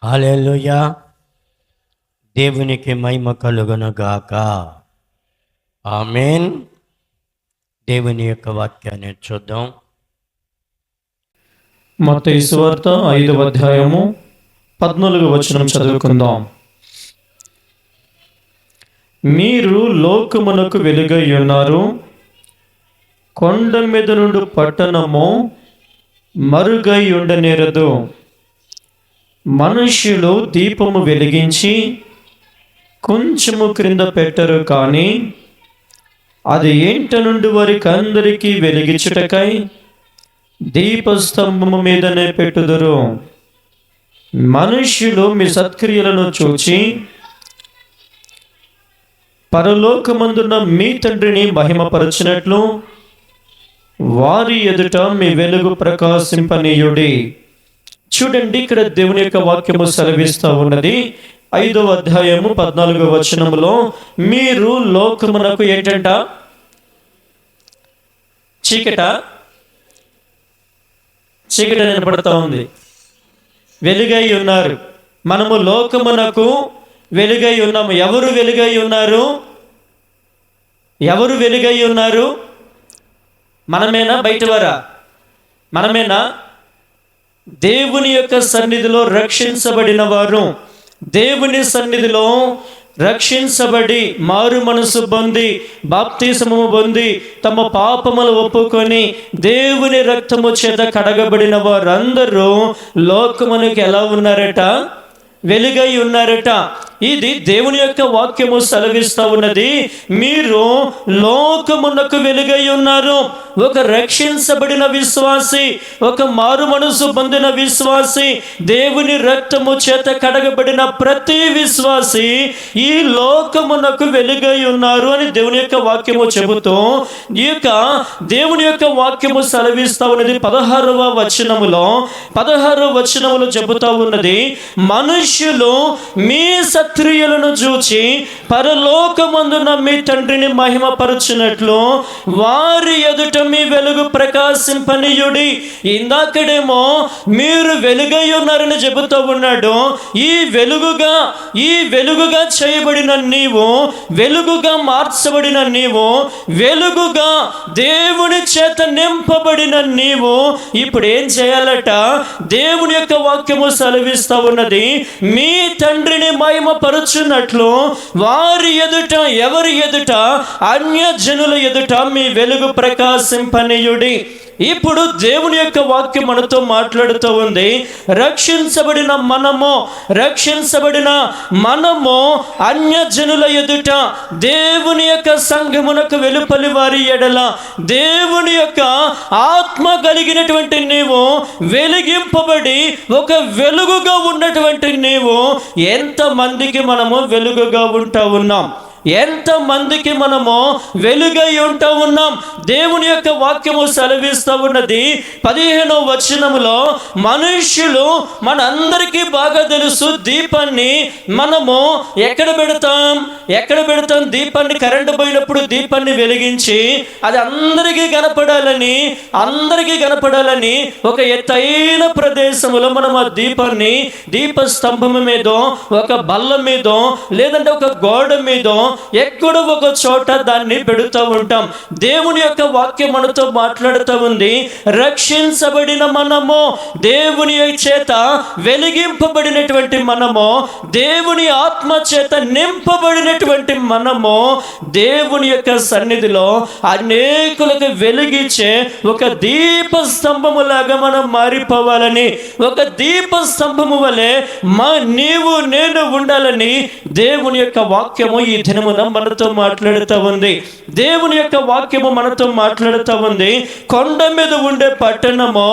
హల్లెలూయా. దేవునికి మహిమ కలుగునుగాక. ఆమేన్. దేవుని యొక్క వాక్యాన్ని చూద్దాం. మత్తయి సువార్త 5వ అధ్యాయము 14వ వచనం చదువుకుందాం. మీరు లోకమునకు వెలుగై ఉన్నారు. కొండ మీద నుండి పట్టణము మరుగై ఉండనేరదు. మనుష్యులు దీపము వెలిగించి కొంచెము క్రింద పెట్టరు, కానీ అది ఇంట నుండి వారికి అందరికీ వెలిగించుటకై దీపస్తంభము మీదనే పెట్టుదురు. మనుష్యులు మీ సత్క్రియలను చూచి పరలోకమందున్న మీ తండ్రిని మహిమపరచినట్లు వారి ఎదుట మీ వెలుగు ప్రకాశింపనీయుడి. చూడండి, ఇక్కడ దేవుని యొక్క వాక్యము సెలవిస్తూ ఉన్నది. 5వ అధ్యాయము 14వ వచనములో మీరు లోకమునకు ఏంటంట? చీకట నిలబడతా ఉంది. వెలుగై ఉన్నారు. మనము లోకమునకు వెలుగై ఉన్నాము. ఎవరు వెలుగై ఉన్నారు? ఎవరు వెలుగై ఉన్నారు? మనమేనా? బయటవారా? మనమేనా? దేవుని యొక్క సన్నిధిలో రక్షించబడిన వారు, దేవుని సన్నిధిలో రక్షించబడి మారు మనసు పొంది బాప్తిసము పొంది తమ పాపములు ఒప్పుకొని దేవుని రక్తము చేత కడగబడిన వారందరూ లోకమునకు ఎలా ఉన్నారట? వెలుగై ఉన్నారట. ఇది దేవుని యొక్క వాక్యము సెలవిస్తూ ఉన్నది. మీరు లోకమునకు వెలుగై ఉన్నారు. ఒక రక్షించబడిన విశ్వాసి, ఒక మారు మనసు పొందిన విశ్వాసి, దేవుని రక్తము చేత కడగబడిన ప్రతి విశ్వాసి ఈ లోకమునకు వెలుగై ఉన్నారు అని దేవుని యొక్క వాక్యము చెబుతూ, ఈ యొక్క దేవుని యొక్క వాక్యము సెలవిస్తూ ఉన్నది. 16వ వచనములో చెబుతూ ఉన్నది, మనుష్యులు మీ సత్క్రియలను చూచి పరలోకమందున మీ తండ్రిని మహిమపరచునట్లు వారి ఎదుట మీ వెలుగు ప్రకాశింపనీయుడి. ఇందాకడేమో మీరు వెలుగై ఉన్నారని చెబుతూ ఉన్నాడు. ఈ వెలుగుగా చేయబడిన నీవు, వెలుగుగా మార్చబడిన నీవు, వెలుగుగా దేవుని చేత నింపబడిన నీవు ఇప్పుడు ఏం చేయాలట? దేవుని యొక్క వాక్యము సెలవిస్తూ ఉన్నది, మీ తండ్రిని మహిమపరచునట్లు వారి ఎదుట, ఎవరి ఎదుట? అన్యజనుల ఎదుట మీ వెలుగు ప్రకాశింపనీయుడి. ఇప్పుడు దేవుని యొక్క వాక్యం మనతో మాట్లాడుతూ ఉంది. రక్షించబడిన మనము అన్యజనుల ఎదుట, దేవుని యొక్క సంఘమునకు వెలుపలి వారి ఎడల, దేవుని యొక్క ఆత్మ కలిగినటువంటి నీవు, వెలిగింపబడి ఒక వెలుగుగా ఉన్నటువంటి నీవు, ఎంతమందికి మనము వెలుగుగా ఉంటా ఉన్నాం? ఎంతమందికి మనము వెలుగై ఉంటా ఉన్నాం? దేవుని యొక్క వాక్యము సెలవిస్తూ ఉన్నది 15వ వచనములో, మనుష్యులు, మనందరికీ బాగా తెలుసు, దీపాన్ని మనము ఎక్కడ పెడతాం? దీపాన్ని కరెంటు పోయినప్పుడు దీపాన్ని వెలిగించి అది అందరికీ కనపడాలని ఒక ఎత్తైన ప్రదేశంలో మనం ఆ దీపాన్ని దీపస్తంభము మీదో, ఒక బల్ల మీదో, లేదంటే ఒక గోడ మీదో, ఎక్కడో ఒక చోట దాన్ని పెడుతూ ఉంటాం. దేవుని యొక్క వాక్యం మనతో మాట్లాడుతూ ఉంది. రక్షించబడిన మనము, దేవుని చేత వెలిగింపబడినటువంటి మనము, దేవుని ఆత్మ చేత నింపబడినటువంటి మనము, దేవుని యొక్క సన్నిధిలో అనేకులకు వెలిగించే ఒక దీప స్తంభములాగా మనం మారిపోవాలని, ఒక దీప స్తంభము వలె నీవు నేను ఉండాలని దేవుని యొక్క వాక్యము ఈ దినమున మనతో మాట్లాడుతూ ఉంది. దేవుని యొక్క వాక్యము మనతో మాట్లాడుతూ ఉంది. కొండ మీద ఉండే పట్టణము,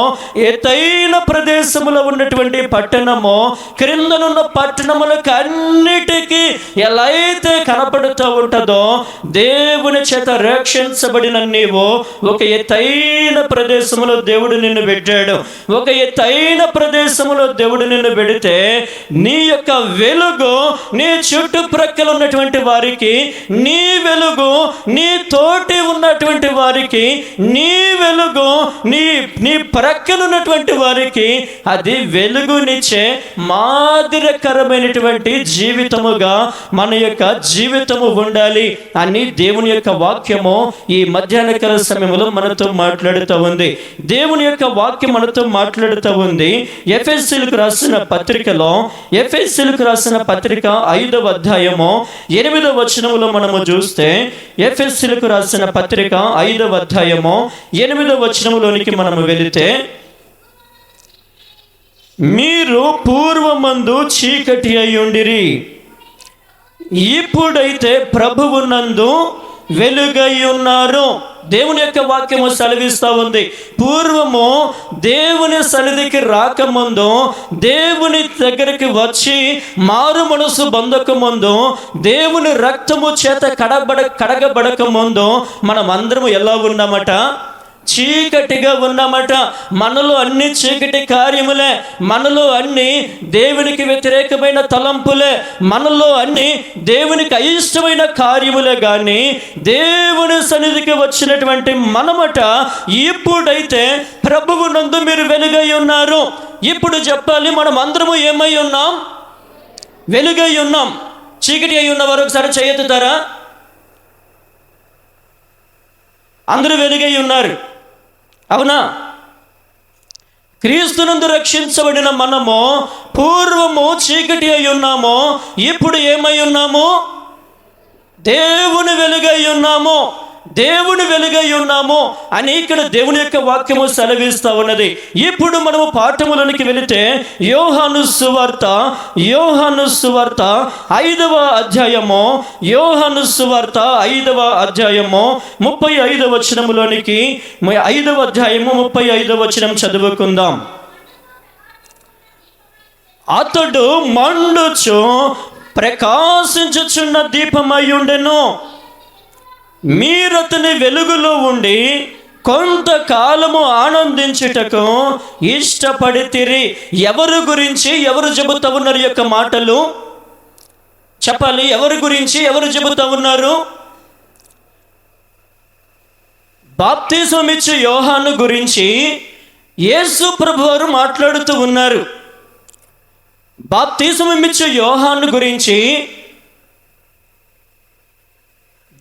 ఎత్తైన ప్రదేశములో ఉన్నటువంటి పట్టణము, క్రిందనున్న పట్టణములకు అన్నిటికీ ఎలా అయితే కనపడుతూ ఉంటుందో, దేవుని చేత రక్షించబడిన నీవు ఒక ఎత్తైన ప్రదేశములో దేవుడు నిన్ను పెట్టాడు. ఒక ఎత్తైన ప్రదేశములో దేవుడు నిన్ను పెడితే నీ యొక్క వెలుగు నీ చుట్టుప్రక్కల ఉన్నటువంటి వారికి వారికి నీ వెలుగు, నీ తోటి ఉన్నటువంటి వారికి నీ వెలుగు, నీ ప్రక్కనున్నటువంటి వారికి అది వెలుగునిచ్చే మాదిరికరమైనటువంటి జీవితముగా మన యొక్క జీవితము ఉండాలి అని దేవుని యొక్క వాక్యము ఈ మధ్యాహ్నకాల సమయంలో మనతో మాట్లాడుతూ ఉంది. దేవుని యొక్క వాక్యం మనతో మాట్లాడుతూ ఉంది. ఎఫెసీయులకు రాసిన పత్రికలో, ఎఫెసీయులకు రాసిన పత్రిక 5వ అధ్యాయము 8వ వచనములో మనము చూస్తే, ఎఫెసీయులకు రాసిన పత్రిక 5వ అధ్యాయము 8వ వచనములోనికి మనము వెళితే, మీరు పూర్వమందు చీకటి అయ్యుండిరి, ఇప్పుడైతే ప్రభువునందు వెలుగై ఉన్నారు. దేవుని యొక్క వాక్యము సెలవిస్తూ ఉంది. పూర్వము దేవుని సన్నిధికి రాకముందు, దేవుని దగ్గరికి వచ్చి మారు మనసు పొందక ముందు, దేవుని రక్తము చేత కడగబడక ముందు మనం అందరము ఎలా ఉన్నామట? చీకటిగా ఉన్నామట. మనలో అన్ని చీకటి కార్యములే, మనలో అన్ని దేవునికి వ్యతిరేకమైన తలంపులే, మనలో అన్ని దేవునికి అయిష్టమైన కార్యములే. కానీ దేవుని సన్నిధికి వచ్చినటువంటి మనమట ఇప్పుడైతే ప్రభువునందు మీరు వెలుగై ఉన్నారు. ఇప్పుడు చెప్పాలి, మనం అందరము ఏమై ఉన్నాం? వెలుగై ఉన్నాం. చీకటి అయి ఉన్నవారు ఒకసారి చేయెత్తుతారా? అందరూ వెలుగై ఉన్నారు, అవునా? క్రీస్తునందు రక్షించబడిన మనము పూర్వము చీకటి అయి ఉన్నాము, ఇప్పుడు ఏమై ఉన్నాము? దేవుని వెలుగై ఉన్నాము. దేవుని వెలుగై ఉన్నాము అని ఇక్కడ దేవుని యొక్క వాక్యము సెలవిస్తూ ఉన్నది. ఇప్పుడు మనము పాఠములోనికి వెళితే యోహాను సువార్త 5వ అధ్యాయము, యోహాను సువార్త 5వ అధ్యాయము 35వ వచనములోనికి, 5వ అధ్యాయము 35వ వచనం చదువుకుందాం. అతడు మండుచు ప్రకాశించుచున్న దీపమై ఉండెను, మీరతని వెలుగులో ఉండి కొంతకాలము ఆనందించుటకు ఇష్టపడితిరి. ఎవరి గురించి ఎవరు చెబుతూ ఉన్నారు? యొక్క మాటలు చెప్పాలి. ఎవరి గురించి ఎవరు చెబుతూ ఉన్నారు? బాప్తిసం ఇచ్చే యోహాను గురించి యేసు ప్రభువారు మాట్లాడుతూ ఉన్నారు. బాప్తిసం ఇచ్చే యోహాను గురించి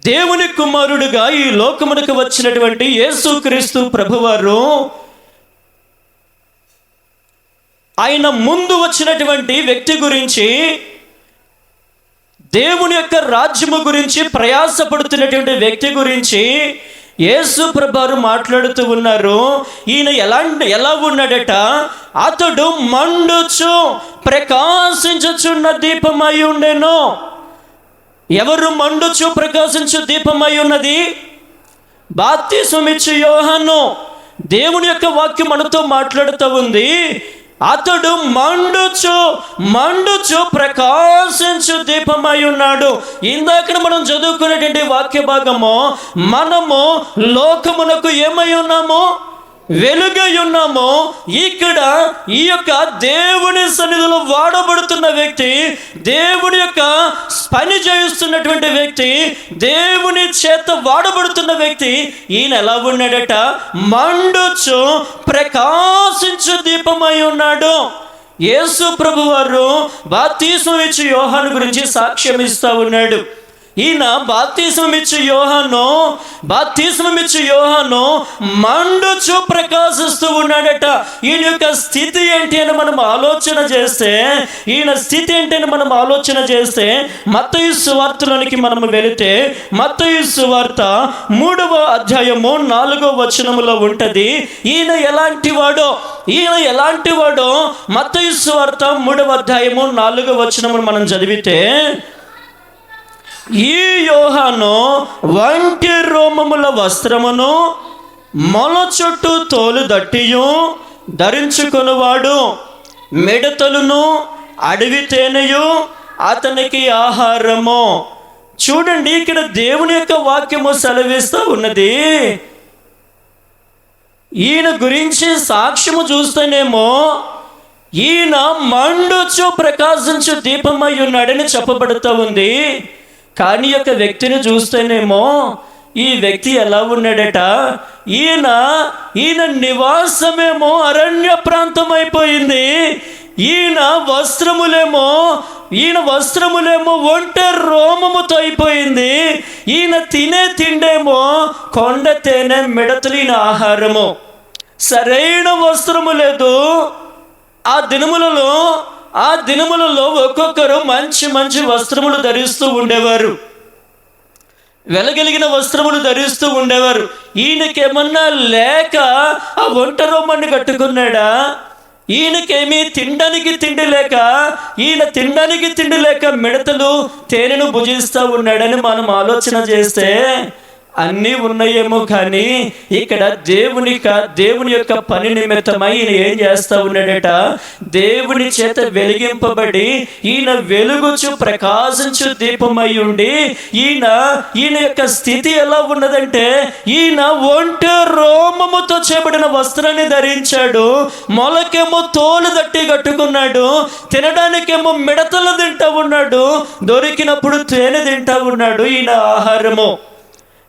దేవుని కుమారుడుగా ఈ లోకమునకు వచ్చినటువంటి యేసుక్రీస్తు ప్రభువారు, ఆయన ముందు వచ్చినటువంటి వ్యక్తి గురించి, దేవుని యొక్క రాజ్యము గురించి ప్రయాసపడుతున్నటువంటి వ్యక్తి గురించి యేసు ప్రభువారు మాట్లాడుతూ ఉన్నారు. ఈయన ఎలా ఉన్నాడట? అతడు మండుచు ప్రకాశించుచున్న దీపమై ఉండెను. ఎవరు మండుచు ప్రకాశించు దీపమై ఉన్నది? బాప్తిసం ఇచ్చే యోహాను. దేవుని యొక్క వాక్యం మనతో మాట్లాడుతూ ఉంది. అతడు మండుచు ప్రకాశించు దీపమై ఉన్నాడు. ఇందాక మనం చదువుకునేటువంటి వాక్య భాగము, మనము లోకమునకు ఏమై ఉన్నాము? వెలుగై ఉన్నాము. ఇక్కడ ఈ యొక్క దేవుని సన్నిధిలో వాడబడుతున్న వ్యక్తి, దేవుని యొక్క పని చేస్తున్నటువంటి వ్యక్తి, దేవుని చేత వాడబడుతున్న వ్యక్తి, ఈయన ఎలా ఉన్నాడట? మండుచు ప్రకాశించు దీపమై ఉన్నాడు. యేసు ప్రభువారు బాప్తిసం ఇచ్చే యోహాను గురించి సాక్ష్యం ఇస్తూ ఉన్నాడు. ఈయన బాప్తిసం ఇచ్చే యోహాను మండుచు ప్రకాశిస్తూ ఉన్నాడట. ఈయన యొక్క స్థితి ఏంటి అని మనం ఆలోచన చేస్తే, మత్తయి సువార్తలోనికి మనము వెళితే, మత్తయి సువార్త 3వ అధ్యాయము 4వ వచనములో ఉంటది. ఈయన ఎలాంటి వాడో మత్తయి సువార్త 3వ అధ్యాయము 4వ వచనమును మనం చదివితే, ఈ యోహాను వంటి రోమముల వస్త్రమును మొల చుట్టూ తోలు దట్టియు ధరించుకొనువాడు, మిడతలును అడవి తేనెయు అతనికి ఆహారము. చూడండి, ఇక్కడ దేవుని యొక్క వాక్యము సెలవిస్తూ ఉన్నది. ఈయన గురించి సాక్ష్యము చూస్తేనేమో ఈయన మండుచు ప్రకాశించు దీపమై ఉన్నాడని చెప్పబడుతూ ఉంది. కానీ యొక్క వ్యక్తిని చూస్తేనేమో ఈ వ్యక్తి ఎలా ఉన్నాడట, ఈయన నివాసమేమో అరణ్య ప్రాంతం అయిపోయింది, ఈయన వస్త్రములేమో ఒంటె రోమముతో అయిపోయింది, ఈయన తినే తిండేమో కొండ తేనె మిడతలు ఈయన ఆహారము, సరైన వస్త్రము లేదు. ఆ దినములలో ఒక్కొక్కరు మంచి మంచి వస్త్రములు ధరిస్తూ ఉండేవారు, వెలగలిగిన వస్త్రములు ధరిస్తూ ఉండేవారు. ఈయనకేమన్నా లేక ఆ ఒంట రోమాన్ని కట్టుకున్నాడా? ఈయనకేమీ తినడానికి తిండి లేక మిడతలు తేనెను భుజిస్తూ ఉన్నాడని మనం ఆలోచన చేస్తే అన్నీ ఉన్నాయేమో, కానీ ఇక్కడ దేవుని యొక్క పని నిమిత్తమై ఈయన ఏం చేస్తా ఉన్నాడట, దేవుని చేత వెలిగింపబడి ఈయన వెలుగుచు ప్రకాశించు దీపమై ఉండి ఈయన యొక్క స్థితి ఎలా ఉన్నదంటే, ఈయన ఒంటె రోమముతో చేయబడిన వస్త్రాన్ని ధరించాడు, మొలకేమో తోలు దట్టి కట్టుకున్నాడు, తినడానికేమో మిడతలు తింటా ఉన్నాడు, దొరికినప్పుడు తేనె తింటా ఉన్నాడు. ఈయన ఆహారము.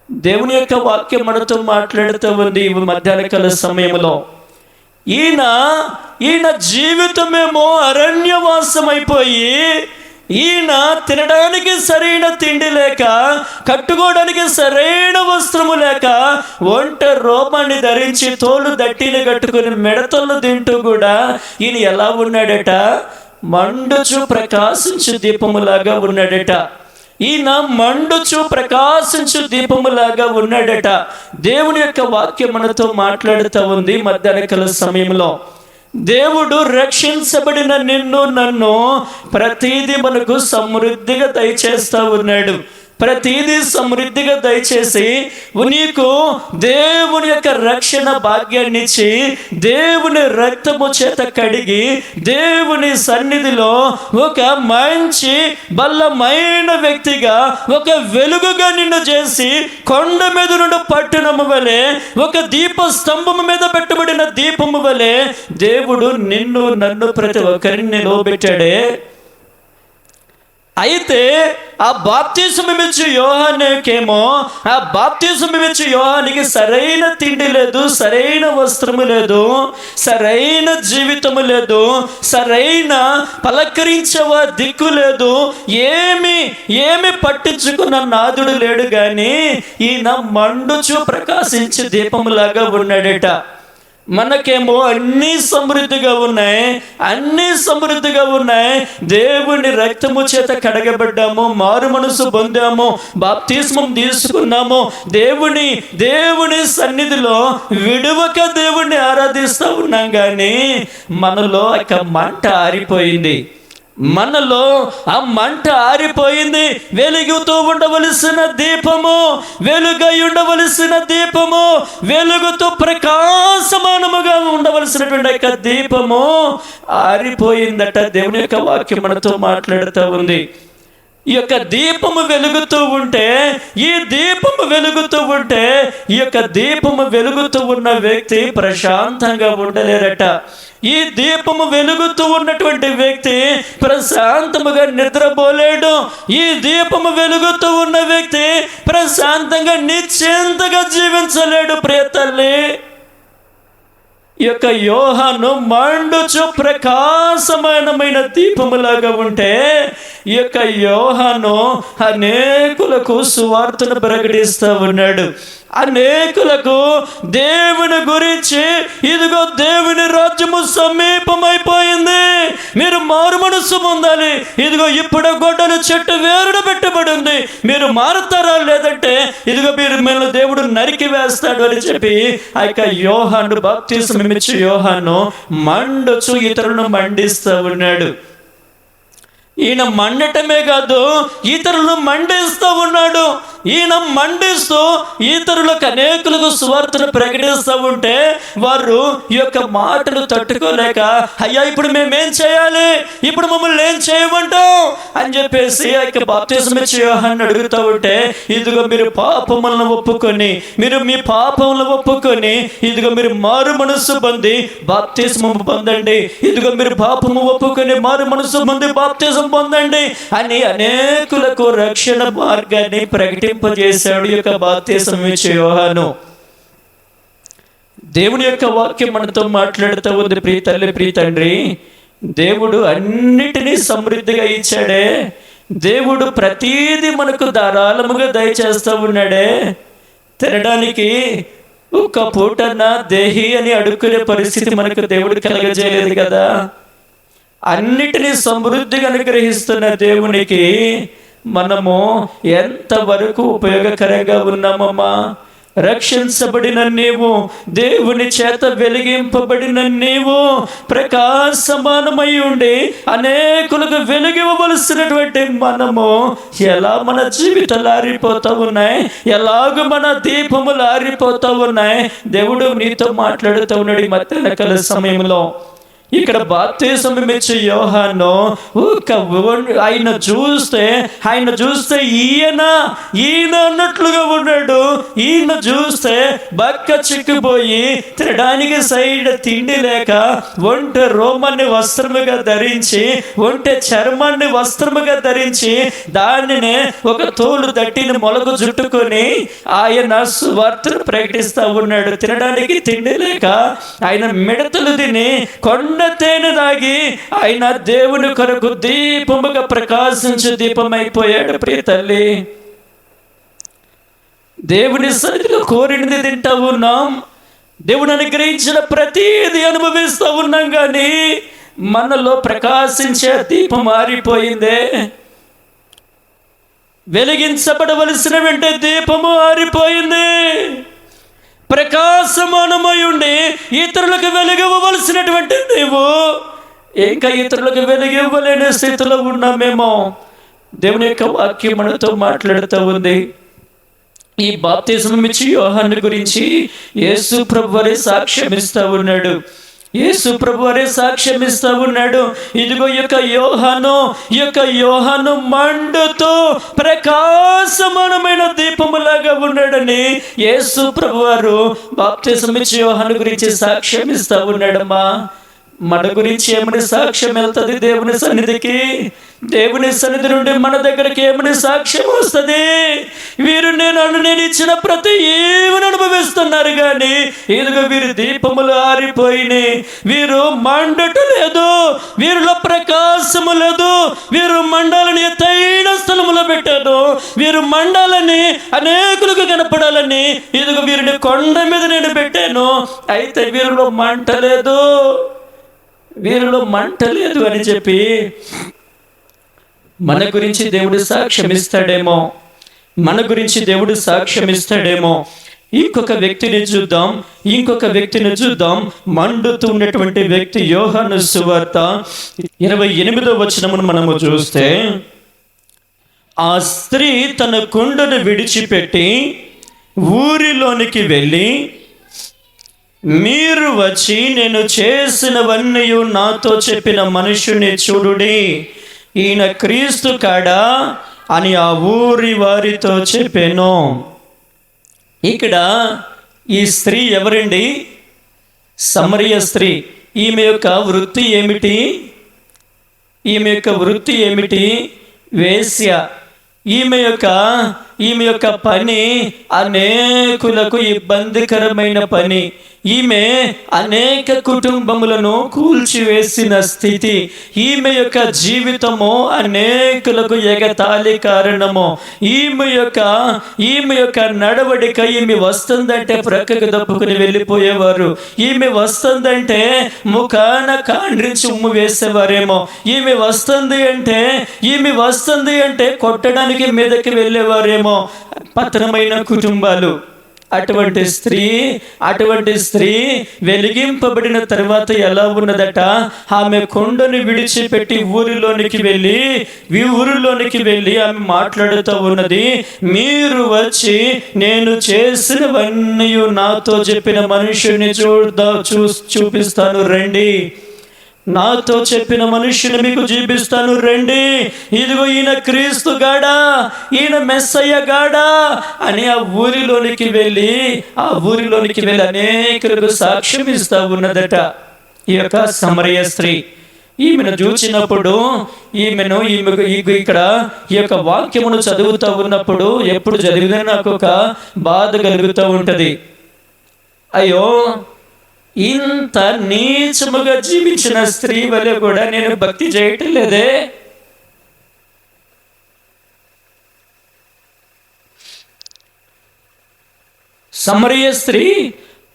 దేవుని యొక్క వాక్యం మనతో మాట్లాడుతూ ఉంది ఈ మధ్యాహ్న కాల సమయంలో. ఈయన జీవితమేమో అరణ్యవాసం అయిపోయి, ఈయన తినడానికి సరైన తిండి లేక, కట్టుకోవడానికి సరైన వస్త్రము లేక, ఒంటె రోమాన్ని ధరించి తోలు దట్టిని కట్టుకుని మిడతలను తింటూ కూడా ఈయన ఎలా ఉన్నాడట, మండుచు ప్రకాశించు దీపములాగా ఉన్నాడట. ఈయన మండుచు ప్రకాశించు దీపములాగా ఉన్నాడట. దేవుని యొక్క వాక్యం మనతో మాట్లాడుతూ ఉంది మధ్యాహ్న కాల సమయంలో. దేవుడు రక్షించబడిన నిన్ను నన్ను ప్రతిదీ మనకు సమృద్ధిగా దయచేస్తూ ఉన్నాడు. ప్రతిదీ సమృద్ధిగా దయచేసి నీకు దేవుని యొక్క రక్షణ భాగ్యాన్ని ఇచ్చి, దేవుని రక్తము చేత కడిగి, దేవుని సన్నిధిలో ఒక మంచి బలమైన వ్యక్తిగా, ఒక వెలుగుగా నిన్ను చేసి, కొండ మీద నుండి పట్టణము వలె, ఒక దీప స్తంభము మీద పెట్టబడిన దీపము వలె దేవుడు నిన్ను నన్ను ప్రతి ఒక్కరిని నిలవబెట్టాడే. అయితే ఆ బాప్తిసమిచ్చు యోహానికి సరైన తిండి లేదు, సరైన వస్త్రము లేదు, సరైన జీవితము లేదు, సరైన పలకరించవా దిక్కు లేదు, ఏమి పట్టించుకున్న నాదుడు లేడు. కానీ ఈయన మండుచు ప్రకాశించే దీపములాగా ఉన్నాడట. మనకేమో అన్నీ సమృద్ధిగా ఉన్నాయి, దేవుని రక్తము చేత కడగబడ్డాము, మారు మనసు పొందాము, బాప్తిస్మం తీసుకున్నాము, దేవుని సన్నిధిలో విడువక దేవుణ్ణి ఆరాధిస్తూ ఉన్నాం. కానీ మనలో ఒక మంట ఆరిపోయింది, వెలుగుతూ ఉండవలసిన దీపము, వెలుగై ఉండవలసిన దీపము, వెలుగుతూ ప్రకాశమానముగా ఉండవలసినటువంటి యొక్క దీపము ఆరిపోయిందట. దేవుని యొక్క వాక్యం మనతో మాట్లాడుతూ ఉంది. ఈ యొక్క దీపము వెలుగుతూ ఉంటే, ఈ యొక్క దీపము వెలుగుతూ ఉన్న వ్యక్తి ప్రశాంతంగా ఉండలేరట. ఈ దీపము వెలుగుతూ ఉన్నటువంటి వ్యక్తి ప్రశాంతముగా నిద్రపోలేడు. ఈ దీపము వెలుగుతూ ఉన్న వ్యక్తి ప్రశాంతంగా నిశ్చింతగా జీవించలేడు. ప్రియ తల్లి, ఈ యొక్క యోహాను మండుచు ప్రకాశమానమైన దీపములాగా ఉంటే, ఈ యొక్క యోహాను అనేకులకు సువార్తను ప్రకటిస్తూ ఉన్నాడు. అనేకులకు దేవుని గురించి, ఇదిగో దేవుని రాజ్యము సమీపమైపోయింది, మీరు మారు మనసు పొందాలి, ఇదిగో ఇప్పుడు గొడ్డలు చెట్టు వేరుడు పెట్టబడి ఉంది, మీరు మారుతారా, లేదంటే ఇదిగో మిమ్మల్ని దేవుడు నరికి వేస్తాడు అని చెప్పి ఆ యొక్క యోహాను, బాప్తిస్మమిచ్చు యోహాను మండుచు ఇతరులను మండిస్తూ ఉన్నాడు. ఈయన మండటమే కాదు, ఇతరులను మండిస్తూ ఉన్నాడు. ఈయన మండిస్తూ ఇతరులకు అనేకులకు సువార్తను ప్రకటిస్తూ ఉంటే వారు ఈ యొక్క మాటలు తట్టుకోలేక, అయ్యా ఇప్పుడు మేమేం చేయాలి, ఇప్పుడు మమ్మల్ని ఏం చేయమంటావు అని చెప్పేసి ఆ యొక్క బాప్తిస్మం ఇచ్చే యోహాన్ని అడుగుతూ ఉంటే, ఇదిగో మీరు పాపములను ఒప్పుకొని, మీరు మీ పాపములను ఒప్పుకొని, ఇదిగో మీరు మారు మనస్సు పొంది బాప్తిస్మం పొందండి, ఇదిగో మీరు పాపము ఒప్పుకొని మారు మనస్సు పొంది బాప్తిస్మం పొందండి అని అనేకులకు రక్షణ మార్గాన్ని ప్రకటింపజేశాడు ఈ యొక్క బాప్తిస్మం ఇచ్చే యోహాను. దేవుని యొక్క వాక్యం మనతో మాట్లాడుతూ ఉంది. ప్రియ తల్లి, ప్రియ తండ్రి, దేవుడు అన్నిటినీ సమృద్ధిగా ఇచ్చాడే, దేవుడు ప్రతీది మనకు ధారాళముగా దయచేస్తూ ఉన్నాడే. తినడానికి ఒక పూటన్న దేహి అని అడుక్కునే పరిస్థితి మనకు దేవుడు కలగజేయలేదు కదా. అన్నిటినీ సమృద్ధిగా అనుగ్రహిస్తున్న దేవునికి మనము ఎంతవరకు ఉపయోగకరంగా ఉన్నామమ్మా? రక్షించబడిన నీవు, దేవుని చేత వెలిగింపబడిన నీవు ప్రకాశమానమై ఉండి అనేకులకు వెలిగివ్వవలసినటువంటి మనము ఎలా మన జీవితాలు ఆరిపోతూ ఉన్నాయి, ఎలాగ మన దీపములు ఆరిపోతూ ఉన్నాయి. దేవుడు నీతో మాట్లాడుతూ ఉన్నాడు ఈ మధ్యాహ్నకాల సమయంలో. ఇక్కడ బాప్తిస్మం ఇచ్చే యోహాను ఆయన చూస్తే ఈయన అన్నట్లుగా ఉన్నాడు. ఈయన చూస్తే బక్క చిక్కిపోయి తినడానికి సైడ్ తిండి లేక ఒంటె రోమాన్ని వస్త్రముగా ధరించి, ఒంటె చర్మాన్ని వస్త్రముగా ధరించి, దానిని ఒక తోలు దట్టిని మొలకు చుట్టుకొని ఆయన సువార్తను ప్రకటిస్తూ ఉన్నాడు. తినడానికి తిండి లేక ఆయన మిడతలు తిని కొండ తేనె తాగి ఆయన దేవుని కొరకు దీపముగా ప్రకాశించే దీపమైపోయాడు. ప్రియ తల్లి, దేవుని సన్నిధిలో కోరినది తింటూ ఉన్నాం, దేవుని అనుగ్రహించిన ప్రతిదీ అనుభవిస్తూ ఉన్నాం, కానీ మనలో ప్రకాశించే దీపం ఆరిపోయిందే. వెలిగించబడవలసిన వెంటనే దీపము ఆరిపోయింది. ప్రకాశమానమై ఉండి ఇతరులకు వెలుగివ్వవలసినటువంటి నీవు ఇంకా ఇతరులకు వెలుగివ్వలేని స్థితిలో ఉన్నామేమో. దేవుని యొక్క వాక్యం మనతో మాట్లాడుతూ ఉంది. ఈ బాప్తిస్మం ఇచ్చే యోహాను గురించి యేసు ప్రభువే సాక్ష్యం ఇస్తూ ఉన్నాడు. యేసు ప్రభువే సాక్ష్యం ఇస్తూ ఉన్నాడు. ఇదిగో ఈ యొక్క యోహాను మండుతూ ప్రకాశమానమైన దీపములాగా ఉన్నాడని యేసు ప్రభువారు బాప్తిస్మం ఇచ్చే యోహాను గురించి సాక్ష్యం ఇస్తూ ఉన్నాడమ్మా. మన గురించి ఏమని సాక్ష్యం వెళ్తుంది దేవుని సన్నిధికి? దేవుని సన్నిధి నుండి మన దగ్గరికి ఏమని సాక్ష్యం వస్తుంది? వీరు నేను ఇచ్చిన ప్రతి ఏమని అనుభవిస్తున్నారు, కానీ ఇదిగో వీరు దీపములు ఆరిపోయినాయి, వీరు మండటలేదు, వీరిలో ప్రకాశము లేదు, వీరు మండాలని ఎత్తైన స్థలములో పెట్టాను, వీరు మండాలని అనేకులకు కనపడాలని ఇదిగో వీరిని కొండ మీద నేను పెట్టాను, అయితే వీరిలో మంట లేదు అని చెప్పి మన గురించి దేవుడు సాక్ష్యం ఇస్తాడేమో. ఇంకొక వ్యక్తిని చూద్దాం. మండుతున్నటువంటి వ్యక్తి యోహాను సువార్త 28వ వచనమును మనము చూస్తే, ఆ స్త్రీ తన కుండను విడిచిపెట్టి ఊరిలోనికి వెళ్ళి, మీరు వచ్చి నేను చేసినవన్నీ నాతో చెప్పిన మనుషుని చూడుడి, ఈయన క్రీస్తు కాడా అని ఆ ఊరి వారితో చెప్పాను. ఇక్కడ ఈ స్త్రీ ఎవరండి? సమరయ స్త్రీ. ఈమె యొక్క వృత్తి ఏమిటి? వేశ్య. ఈమె యొక్క పని అనేకులకు ఇబ్బందికరమైన పని. ఈమె అనేక కుటుంబములను కూల్చివేసిన స్థితి. ఈమె యొక్క జీవితము అనేకులకు ఎగతాళి కారణము. ఈమె యొక్క నడవడిక, ఈమె వస్తుందంటే ప్రక్కకు దప్పుకుని వెళ్ళిపోయేవారు. ఈమె వస్తుందంటే ముఖాన కాండ్రించి ఉమ్ము వేసేవారేమో. ఈమె వస్తుంది అంటే కొట్టడానికి మీదకి వెళ్ళేవారేమో. పతనమైన కుటుంబాలు. అటువంటి స్త్రీ వెలిగింపబడిన తర్వాత ఎలా ఉన్నదట? ఆమె కొండను విడిచిపెట్టి ఊరిలోనికి వెళ్ళి ఆమె మాట్లాడుతూ ఉన్నది, మీరు వచ్చి నేను చేసినవన్నీ నాతో చెప్పిన మనుషుని చూపిస్తాను రండి, నాతో చెప్పిన మనుషుని మీకు చూపిస్తాను రండి, ఇదిగో ఈయన క్రీస్తు గాడా, ఈయన మెస్సయ్య గాడా అని ఆ ఊరిలోనికి వెళ్ళి అనేకులకు సాక్ష్యం ఇస్తా ఉన్నదట ఈ యొక్క సమరయ స్త్రీ. ఈమెను చూచినప్పుడు ఇక్కడ ఈ యొక్క వాక్యమును చదువుతూ ఉన్నప్పుడు ఎప్పుడు జరిగినా నాకు ఒక బాధ కలుగుతూ ఉంటది. అయ్యో, ఇంత నీచముగా జీవించిన స్త్రీ వలె కూడా నేను భక్తి చేయటం లేదే. సమరయ స్త్రీ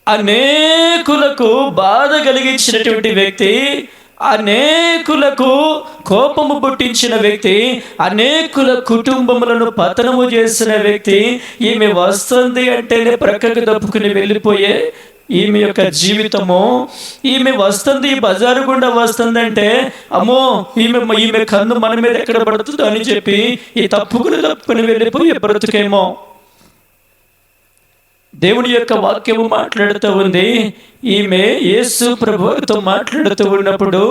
అనేకులకు బాధ కలిగించినటువంటి వ్యక్తి, అనేకులకు కోపము పుట్టించిన వ్యక్తి, అనేకుల కుటుంబములను పతనము చేసిన వ్యక్తి. ఈమె వస్తుంది అంటేనే ప్రక్కకు తప్పుకుని వెళ్ళిపోయే ఈమె యొక్క జీవితము, ఈమె వస్తుంది, ఈ బజారు గుండా వస్తుందంటే అమ్మో ఈమె కన్ను మన మీద ఎక్కడ పడుతుందో అని చెప్పి ఈ తప్పుకుని వెళ్ళిపోయే బ్రతుకేమో. దేవుని యొక్క వాక్యము మాట్లాడుతూ ఉంది. ఈమె యేసు ప్రభువుతో మాట్లాడుతూ ఉన్నప్పుడు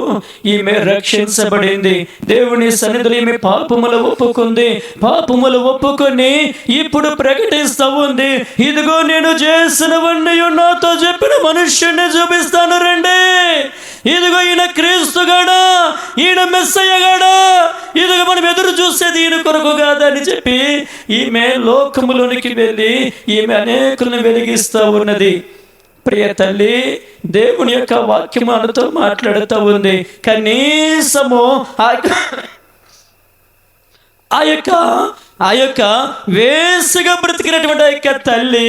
ఈమె రక్షించబడింది. దేవుని సన్నిధిలో ఈమె పాపములు ఒప్పుకొని ఇప్పుడు ప్రకటిస్తూ ఉంది, ఇదిగో నేను చేసినవన్నీ నాతో చెప్పిన మనుష్యుని చూపిస్తాను రండి, ఇదిగో ఈయన క్రీస్తు గాడా, ఈయన మెస్సయ్య గాడా, ఇదిగో మనం ఎదురు చూసేది ఈయన కొరకు కాదని చెప్పి ఈమె లోకములోనికి వెళ్ళి ఈమె అనేకులను వెలిగిస్తూ ఉన్నది. ప్రియ తల్లి, దేవుని యొక్క వాక్యం మనతో మాట్లాడుతూ ఉంది. కనీసము ఆ యొక్క వేసుగా బ్రతికినటువంటి ఆ యొక్క తల్లి,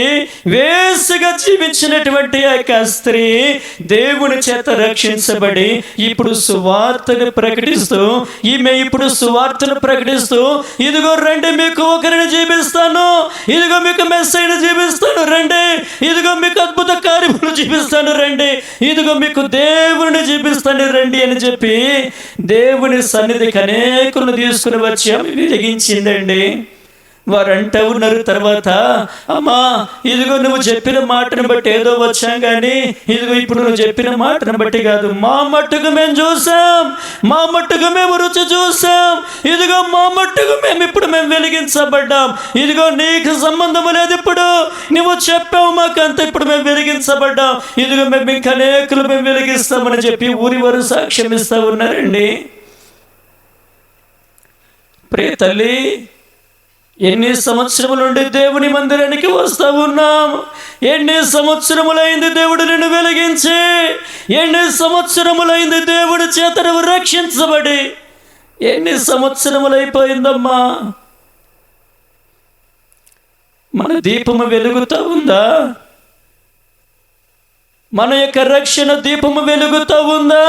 వేసుగా జీవించినటువంటి ఆ యొక్క స్త్రీ దేవుని చేత రక్షించబడి ఇప్పుడు సువార్తను ప్రకటిస్తూ ఇదిగో రండి, మీకు ఒకరిని జీవిస్తాను, ఇదిగో మీకు మెస్సయ్యను జీవిస్తాను రండి, ఇదిగో మీకు అద్భుత కార్యములు జీవిస్తాను రండి, ఇదిగో మీకు దేవుని జీవిస్తాను రండి అని చెప్పి దేవుని సన్నిధికి అనేకులను తీసుకుని వచ్చి ఆమె వెలిగించిందండి. వారు అంటూ ఉన్నారు తర్వాత, అమ్మా ఇదిగో నువ్వు చెప్పిన మాటను బట్టి ఏదో వచ్చాం కానీ ఇదిగో ఇప్పుడు నువ్వు చెప్పిన మాటను బట్టి కాదు, మా మట్టుకు మేము చూసాం, మా మట్టుకు మేము రుచి చూసాం, ఇదిగో మా మట్టుకు ఇప్పుడు మేము వెలిగించబడ్డాం, ఇదిగో నీకు సంబంధం లేదు, ఇప్పుడు నువ్వు చెప్పావు మాకంత, ఇప్పుడు మేము వెలిగించబడ్డాం, ఇదిగో మేము ఇంకా అనేకులు మేము వెలిగిస్తామని చెప్పి ఊరి వారు సాక్ష్యం ఇస్తూ ఉన్నారండి. ప్రియ తల్లి, ఎన్ని సంవత్సరముల నుండి దేవుని మందిరానికి వస్తూ ఉన్నాం, ఎన్ని సంవత్సరములైంది దేవుడు నిన్ను వెలిగించి, ఎన్ని సంవత్సరములైంది దేవుడి చేత నువ్వు రక్షించబడి, ఎన్ని సంవత్సరములైపోయిందమ్మా. మన దీపము వెలుగుతూ ఉందా? మన యొక్క రక్షణ దీపము వెలుగుతూ ఉందా?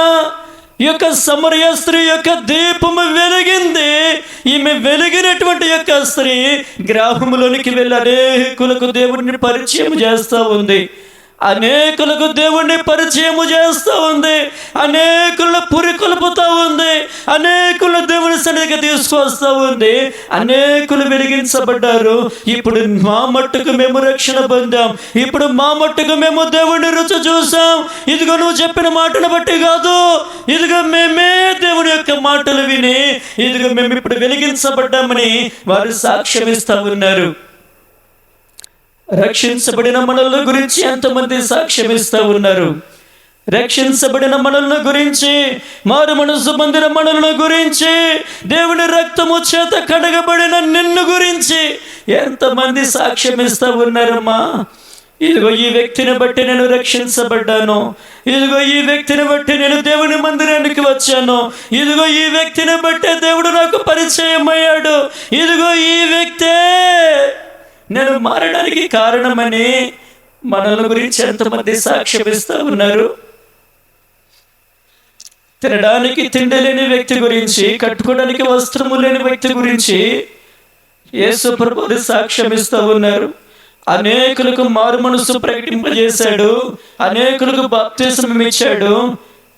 ఈ యొక్క సమరయ స్త్రీ యొక్క దీపము వెలిగింది. ఈమె వెలిగినటువంటి యొక్క స్త్రీ గ్రామంలోనికి వెళ్ళి అనేకులకు దేవుడిని పరిచయం చేస్తూ ఉంది, అనేకులకు దేవుణ్ణి పరిచయము చేస్తూ ఉంది, అనేకులను పురికొల్పుతూ ఉంది, అనేకులను దేవుని సన్నిధికి తీసుకొస్తూ ఉంది, అనేకులు వెలిగించబడ్డారు. ఇప్పుడు మా మట్టుకు మేము రక్షణ పొందాం, ఇప్పుడు మా మట్టుకు మేము దేవుని రుచి చూసాం, ఇదిగో నువ్వు చెప్పిన మాటను బట్టి కాదు, ఇదిగో మేమే దేవుని యొక్క మాటలు విని ఇదిగో మేము ఇప్పుడు వెలిగించబడ్డామని వారు సాక్ష్యం ఇస్తూ ఉన్నారు. రక్షించబడిన మనల గురించి ఎంతమంది సాక్ష్యం ఇస్తూ ఉన్నారు? రక్షించబడిన మనలను గురించి, మారు మనసు పొందిన మనలను గురించి, దేవుని రక్తము చేత కడగబడిన నిన్ను గురించి ఎంతమంది సాక్ష్యం ఇస్తూ ఉన్నారమ్మా. ఇదిగో ఈ వ్యక్తిని బట్టి నేను రక్షించబడ్డాను, ఇదిగో ఈ వ్యక్తిని బట్టి నేను దేవుని మందిరానికి వచ్చాను, ఇదిగో ఈ వ్యక్తిని బట్టే దేవుడు నాకు పరిచయం అయ్యాడు, ఇదిగో ఈ వ్యక్తే నేను మారడానికి కారణమని మనల గురించి ఎంతమంది సాక్ష్యం ఇస్తూ ఉన్నారు. తినడానికి తిండి లేని వ్యక్తి గురించి, కట్టుకోవడానికి వస్త్రము లేని వ్యక్తి గురించి యేసు ప్రభువు సాక్ష్యం ఇస్తూ ఉన్నారు. అనేకులకు మారు మనసు ప్రకటింపజేశాడు, అనేకులకు బాప్తిస్మం ఇచ్చాడు.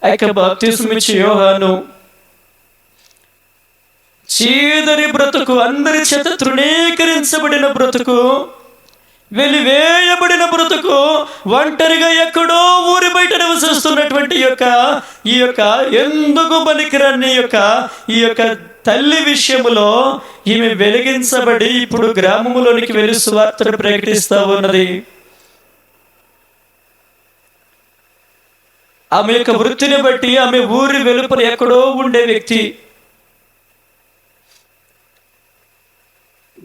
ఆ యొక్క బాప్తిస్మం ఇచ్చే యోహాను చీదరి బ్రతుకు, అందరి చేత తృణీకరించబడిన బ్రతుకు, వెలివేయబడిన బ్రతుకు, ఒంటరిగా ఎక్కడో ఊరి బయట నివసిస్తున్నటువంటి ఈ యొక్క ఎందుకు పనికిరాని ఈ యొక్క తల్లి విషయములో ఈమె వెలిగించబడి ఇప్పుడు గ్రామములోనికి వెళ్ళి సువార్తను ప్రకటిస్తూ ఉన్నది. ఆమె యొక్క వృత్తిని బట్టి ఆమె ఊరి వెలుపల ఎక్కడో ఉండే వ్యక్తి,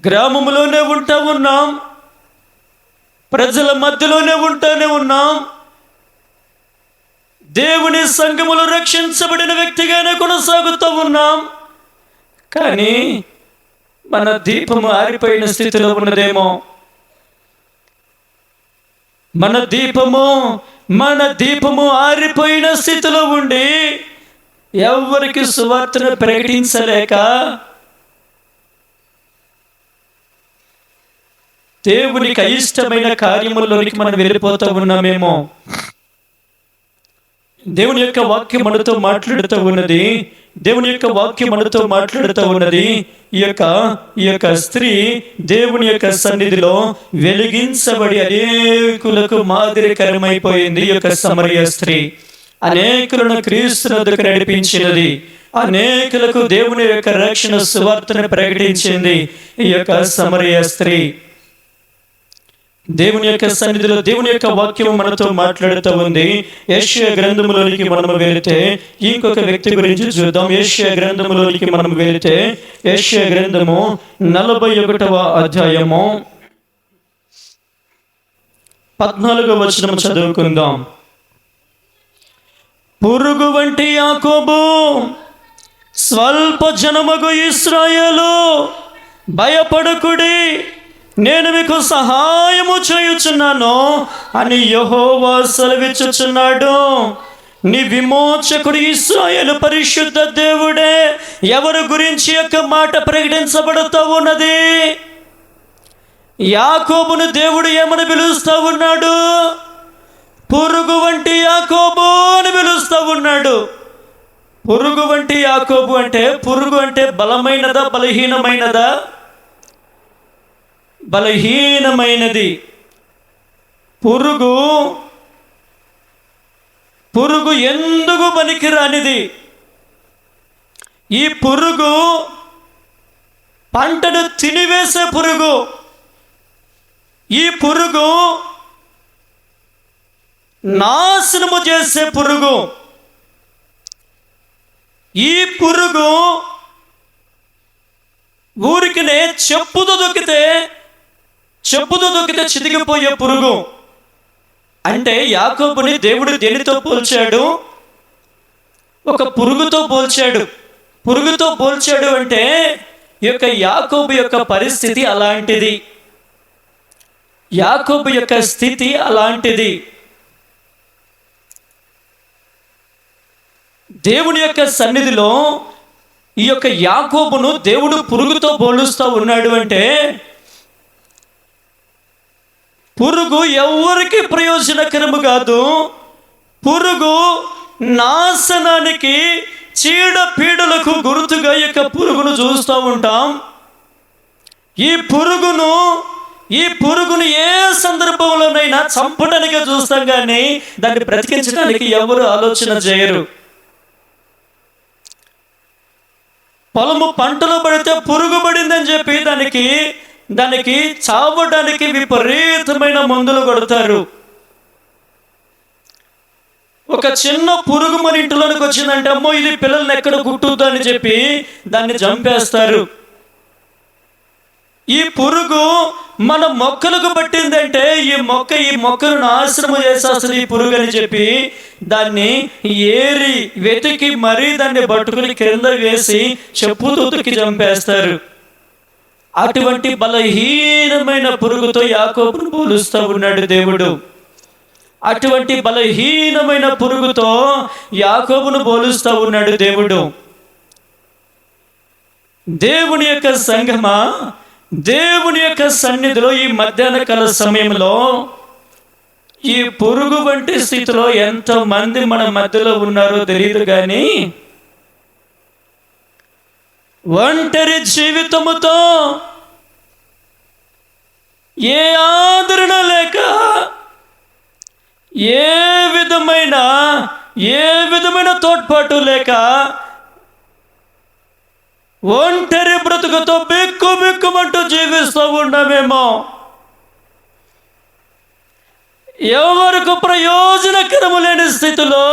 గ్రామములోనే ఉంటా ఉన్నాం, ప్రజల మధ్యలోనే ఉంటానే ఉన్నాం, దేవుని సంఘములో రక్షించబడిన వ్యక్తిగానే కొనసాగుతూ ఉన్నాం. కానీ మన దీపము ఆరిపోయిన స్థితిలో ఉన్నదేమో. మన దీపము ఆరిపోయిన స్థితిలో ఉండి ఎవరికి సువార్తను ప్రకటించలేక దేవునికి అయిష్టమైన కార్యముల్లోనికి మనం వెళ్ళిపోతూ ఉన్నామేమో. దేవుని యొక్క వాక్యం మనతో మాట్లాడుతూ ఉన్నది. ఈ యొక్క స్త్రీ దేవుని యొక్క సన్నిధిలో వెలిగించబడి అనేకులకు మాదిరికరమైపోయింది. ఈ యొక్క సమరయ స్త్రీ అనేకులను క్రీస్తు వద్దకు నడిపించినది, అనేకులకు దేవుని యొక్క రక్షణ సువార్తను ప్రకటించింది. ఈ యొక్క సమరయ స్త్రీ దేవుని యొక్క సన్నిధిలో దేవుని యొక్క వాక్యం మనతో మాట్లాడుతూ ఉంది. యెషయా గ్రంథములోనికి మనం వెళితే ఇంకొక వ్యక్తి గురించి చూద్దాం. యెషయా గ్రంథములోనికి మనం వెళితే యెషయా గ్రంథము 41వ అధ్యాయము 14వ వచనం చదువుకుందాం. పురుగు వంటి యాకోబు, స్వల్ప జనమగు ఇశ్రాయేలు, భయపడకుడి, నేను మీకు సహాయము చేయుచున్నాను అని యెహోవా సెలవిచ్చుచున్నాడు. నీ విమోచకుడు ఇశ్రాయేలు పరిశుద్ధ దేవుడే. ఎవరి గురించి యొక్క మాట ప్రకటించబడుతూ ఉన్నది? యాకోబును దేవుడు ఏమని పిలుస్తూ ఉన్నాడు? పురుగు వంటి యాకోబు అని పిలుస్తూ ఉన్నాడు. పురుగు వంటి యాకోబు అంటే, పురుగు అంటే బలమైనదా బలహీనమైనదా? బలహీనమైనది. పురుగు ఎందుకు పనికిరానిది? ఈ పురుగు పంటను తినివేసే పురుగు. ఈ పురుగు నాశనము చేసే పురుగు. ఈ పురుగు ఊరికినే చెప్పుతో దొక్కితే చితికిపోయే పురుగు. అంటే యాకోబుని దేవుడు దేనితో పోల్చాడు? ఒక పురుగుతో పోల్చాడు. పురుగుతో పోల్చాడు అంటే ఈ యొక్క యాకోబు యొక్క పరిస్థితి అలాంటిది, యాకోబు యొక్క స్థితి అలాంటిది. దేవుని యొక్క సన్నిధిలో ఈ యొక్క యాకోబును దేవుడు పురుగుతో పోలుస్తూ ఉన్నాడు. అంటే పురుగు ఎవరికి ప్రయోజనకరము కాదు. పురుగు నాశనానికి, చీడ పీడలకు గుర్తుగా యొక్క పురుగును చూస్తూ ఉంటాం. ఈ పురుగును ఏ సందర్భంలోనైనా చంపడానికి చూస్తాం, కానీ దాన్ని బ్రతికించడానికి ఎవరు ఆలోచన చేయరు. పొలము పంటలో పడితే పురుగు పడిందని చెప్పి దానికి చావడానికి విపరీతమైన మందులు కొడతారు. ఒక చిన్న పురుగు మన ఇంటిలోనికి వచ్చిందంటే, అమ్మో ఇది పిల్లల్ని ఎక్కడ కుట్టుద్దు అని చెప్పి దాన్ని చంపేస్తారు. ఈ పురుగు మన మొక్కలకు పట్టిందంటే ఈ మొక్కను నాశనము చేసేస్తుంది ఈ పురుగు అని చెప్పి దాన్ని ఏరి వెతికి మరీ దాన్ని పట్టుకుని కింద వేసి చెప్పుతో చంపేస్తారు. అటువంటి బలహీనమైన పురుగుతో యాకోబును పోలుస్తూ ఉన్నాడు దేవుడు. అటువంటి బలహీనమైన పురుగుతో యాకోబును పోలుస్తూ ఉన్నాడు దేవుడు. దేవుని యొక్క సంఘమా, దేవుని యొక్క సన్నిధిలో ఈ మధ్యాహ్న కాల సమయంలో ఈ పురుగు వంటి స్థితిలో ఎంతమంది మన మధ్యలో ఉన్నారో తెలియదు కానీ ఒంటరి జీవితముతో ఏ ఆదరణ లేక ఏ విధమైన తోడ్పాటు లేక ఒంటరి బ్రతుకుతో బిక్కుమంటూ జీవిస్తూ ఉన్నామేమో. ఎవరికి ప్రయోజనకరము లేని స్థితిలో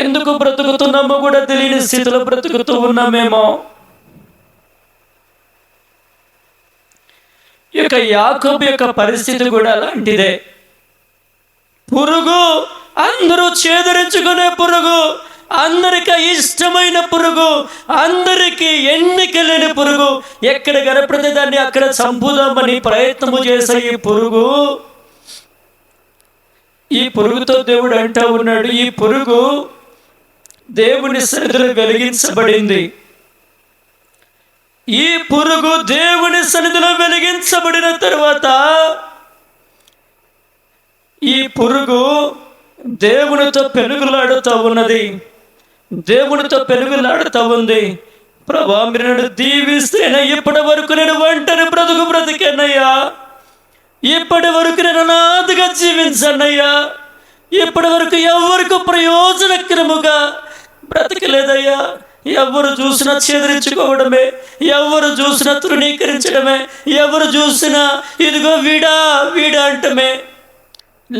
ఎందుకు బ్రతుకుతున్నామో కూడా తెలియని స్థితిలో బ్రతుకుతూ ఉన్నామేమో. ఈ యొక్క యాకోబు యొక్క పరిస్థితి కూడా అలాంటిదే. పురుగు, అందరూ చేదరించుకునే పురుగు, అందరికీ ఇష్టమైన పురుగు, అందరికీ ఎన్నిక లేని పురుగు, ఎక్కడ కనపడితే దాన్ని అక్కడ చంపుదామని ప్రయత్నము చేసే ఈ పురుగుతో దేవుడు అంటూ ఉన్నాడు, ఈ పురుగు దేవుని సన్నిధిలో వెలిగించబడింది. ఈ పురుగు దేవుని సన్నిధిలో వెలిగించబడిన తర్వాత ఈ పురుగు దేవునితో పెనుగులాడుతూ ఉన్నది, దేవునితో పెనుగులాడుతూ ఉంది. ప్రభా, మీరు నన్ను దీవిస్తేనే ఇప్పటి వరకు నేను ఒంటరి బ్రతికానయ్యా, ఇప్పటి వరకు నేను అనాథగా జీవించానయ్యా, ఇప్పటి వరకు ఎవరికి ప్రయోజనకరముగా బ్రతకలేదయ్యా. ఎవరు చూసినా చేదరించుకోవడమే, ఎవరు చూసినా తృణీకరించడమే, ఎవరు చూసినా ఇదిగో వీడా అంటమే,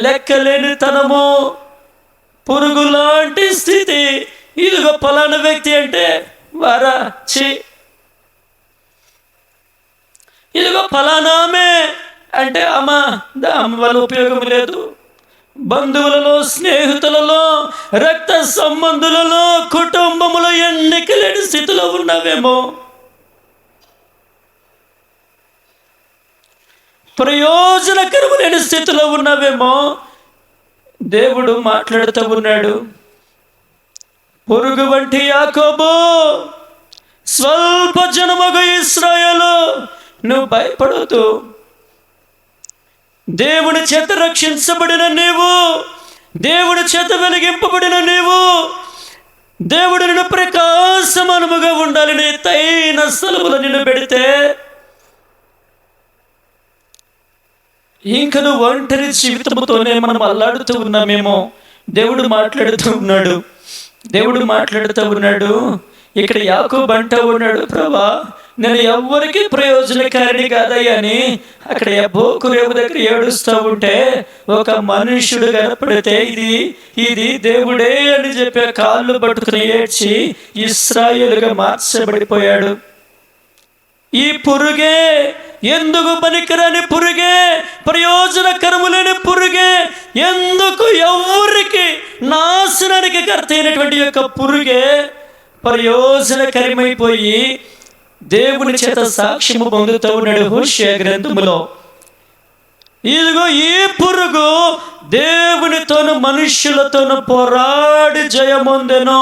లెక్కలేని తనము, పురుగు లాంటి స్థితి. ఇదిగో పలానా వ్యక్తి అంటే వారా చి, ఇదిగో ఫలానామే అంటే అమ్మ వల్ల ఉపయోగం లేదు. బంధువులలో, స్నేహితులలో, రక్త సంబంధులలో, కుటుంబములో ఎన్నిక లేని స్థితిలో ఉన్నావేమో, ప్రయోజనకరము లేని స్థితిలో ఉన్నావేమో. దేవుడు మాట్లాడుతూ ఉన్నాడు, పురుగు వంటి యాకోబు, స్వల్ప జనమగు ఇశ్రాయేలు, నువ్వు భయపడొద్దు. దేవుని చేత రక్షించబడిన నీవు, దేవుని చేత వెలిగింపబడిన నీవు, దేవుడు నిన్ను ప్రకాశమానముగా ఉండాలని ఎత్తైన స్థలములో నిన్ను పెడితే ఇంక నువ్వు ఒంటరి జీవితంతోనే మనం అల్లాడుతూ ఉన్నామేమో. దేవుడు మాట్లాడుతూ ఉన్నాడు. ఇక్కడ యాకోబు అంటూ ఉన్నాడు, ప్రభా, నేను ఎవ్వరికి ప్రయోజనకారిని కాదయ్యా అని అక్కడ యబ్బోకు రేవు దగ్గర ఏడుస్తూ ఉంటే ఒక మనుష్యుడు కనపడితే ఇది దేవుడే అని చెప్పి కాళ్ళు పట్టుకుని ఏడ్చి ఇశ్రాయేలుగా మార్చబడిపోయాడు. ఈ పురుగే, ఎందుకు పనికిరాని పురుగే, ప్రయోజనకరము లేని పురుగే, ఎందుకు ఎవరికి నాశనానికి కర్త అయినటువంటి యొక్క పురుగే ప్రయోజనకరమైపోయి దేవుని చేత సాక్ష్యము పొందుతూ ఉన్నాడు. హోషేయ గ్రంథములో ఇదిగో ఈ పురుగు దేవునితోను మనుష్యులతోను పోరాడి జయమొందెను.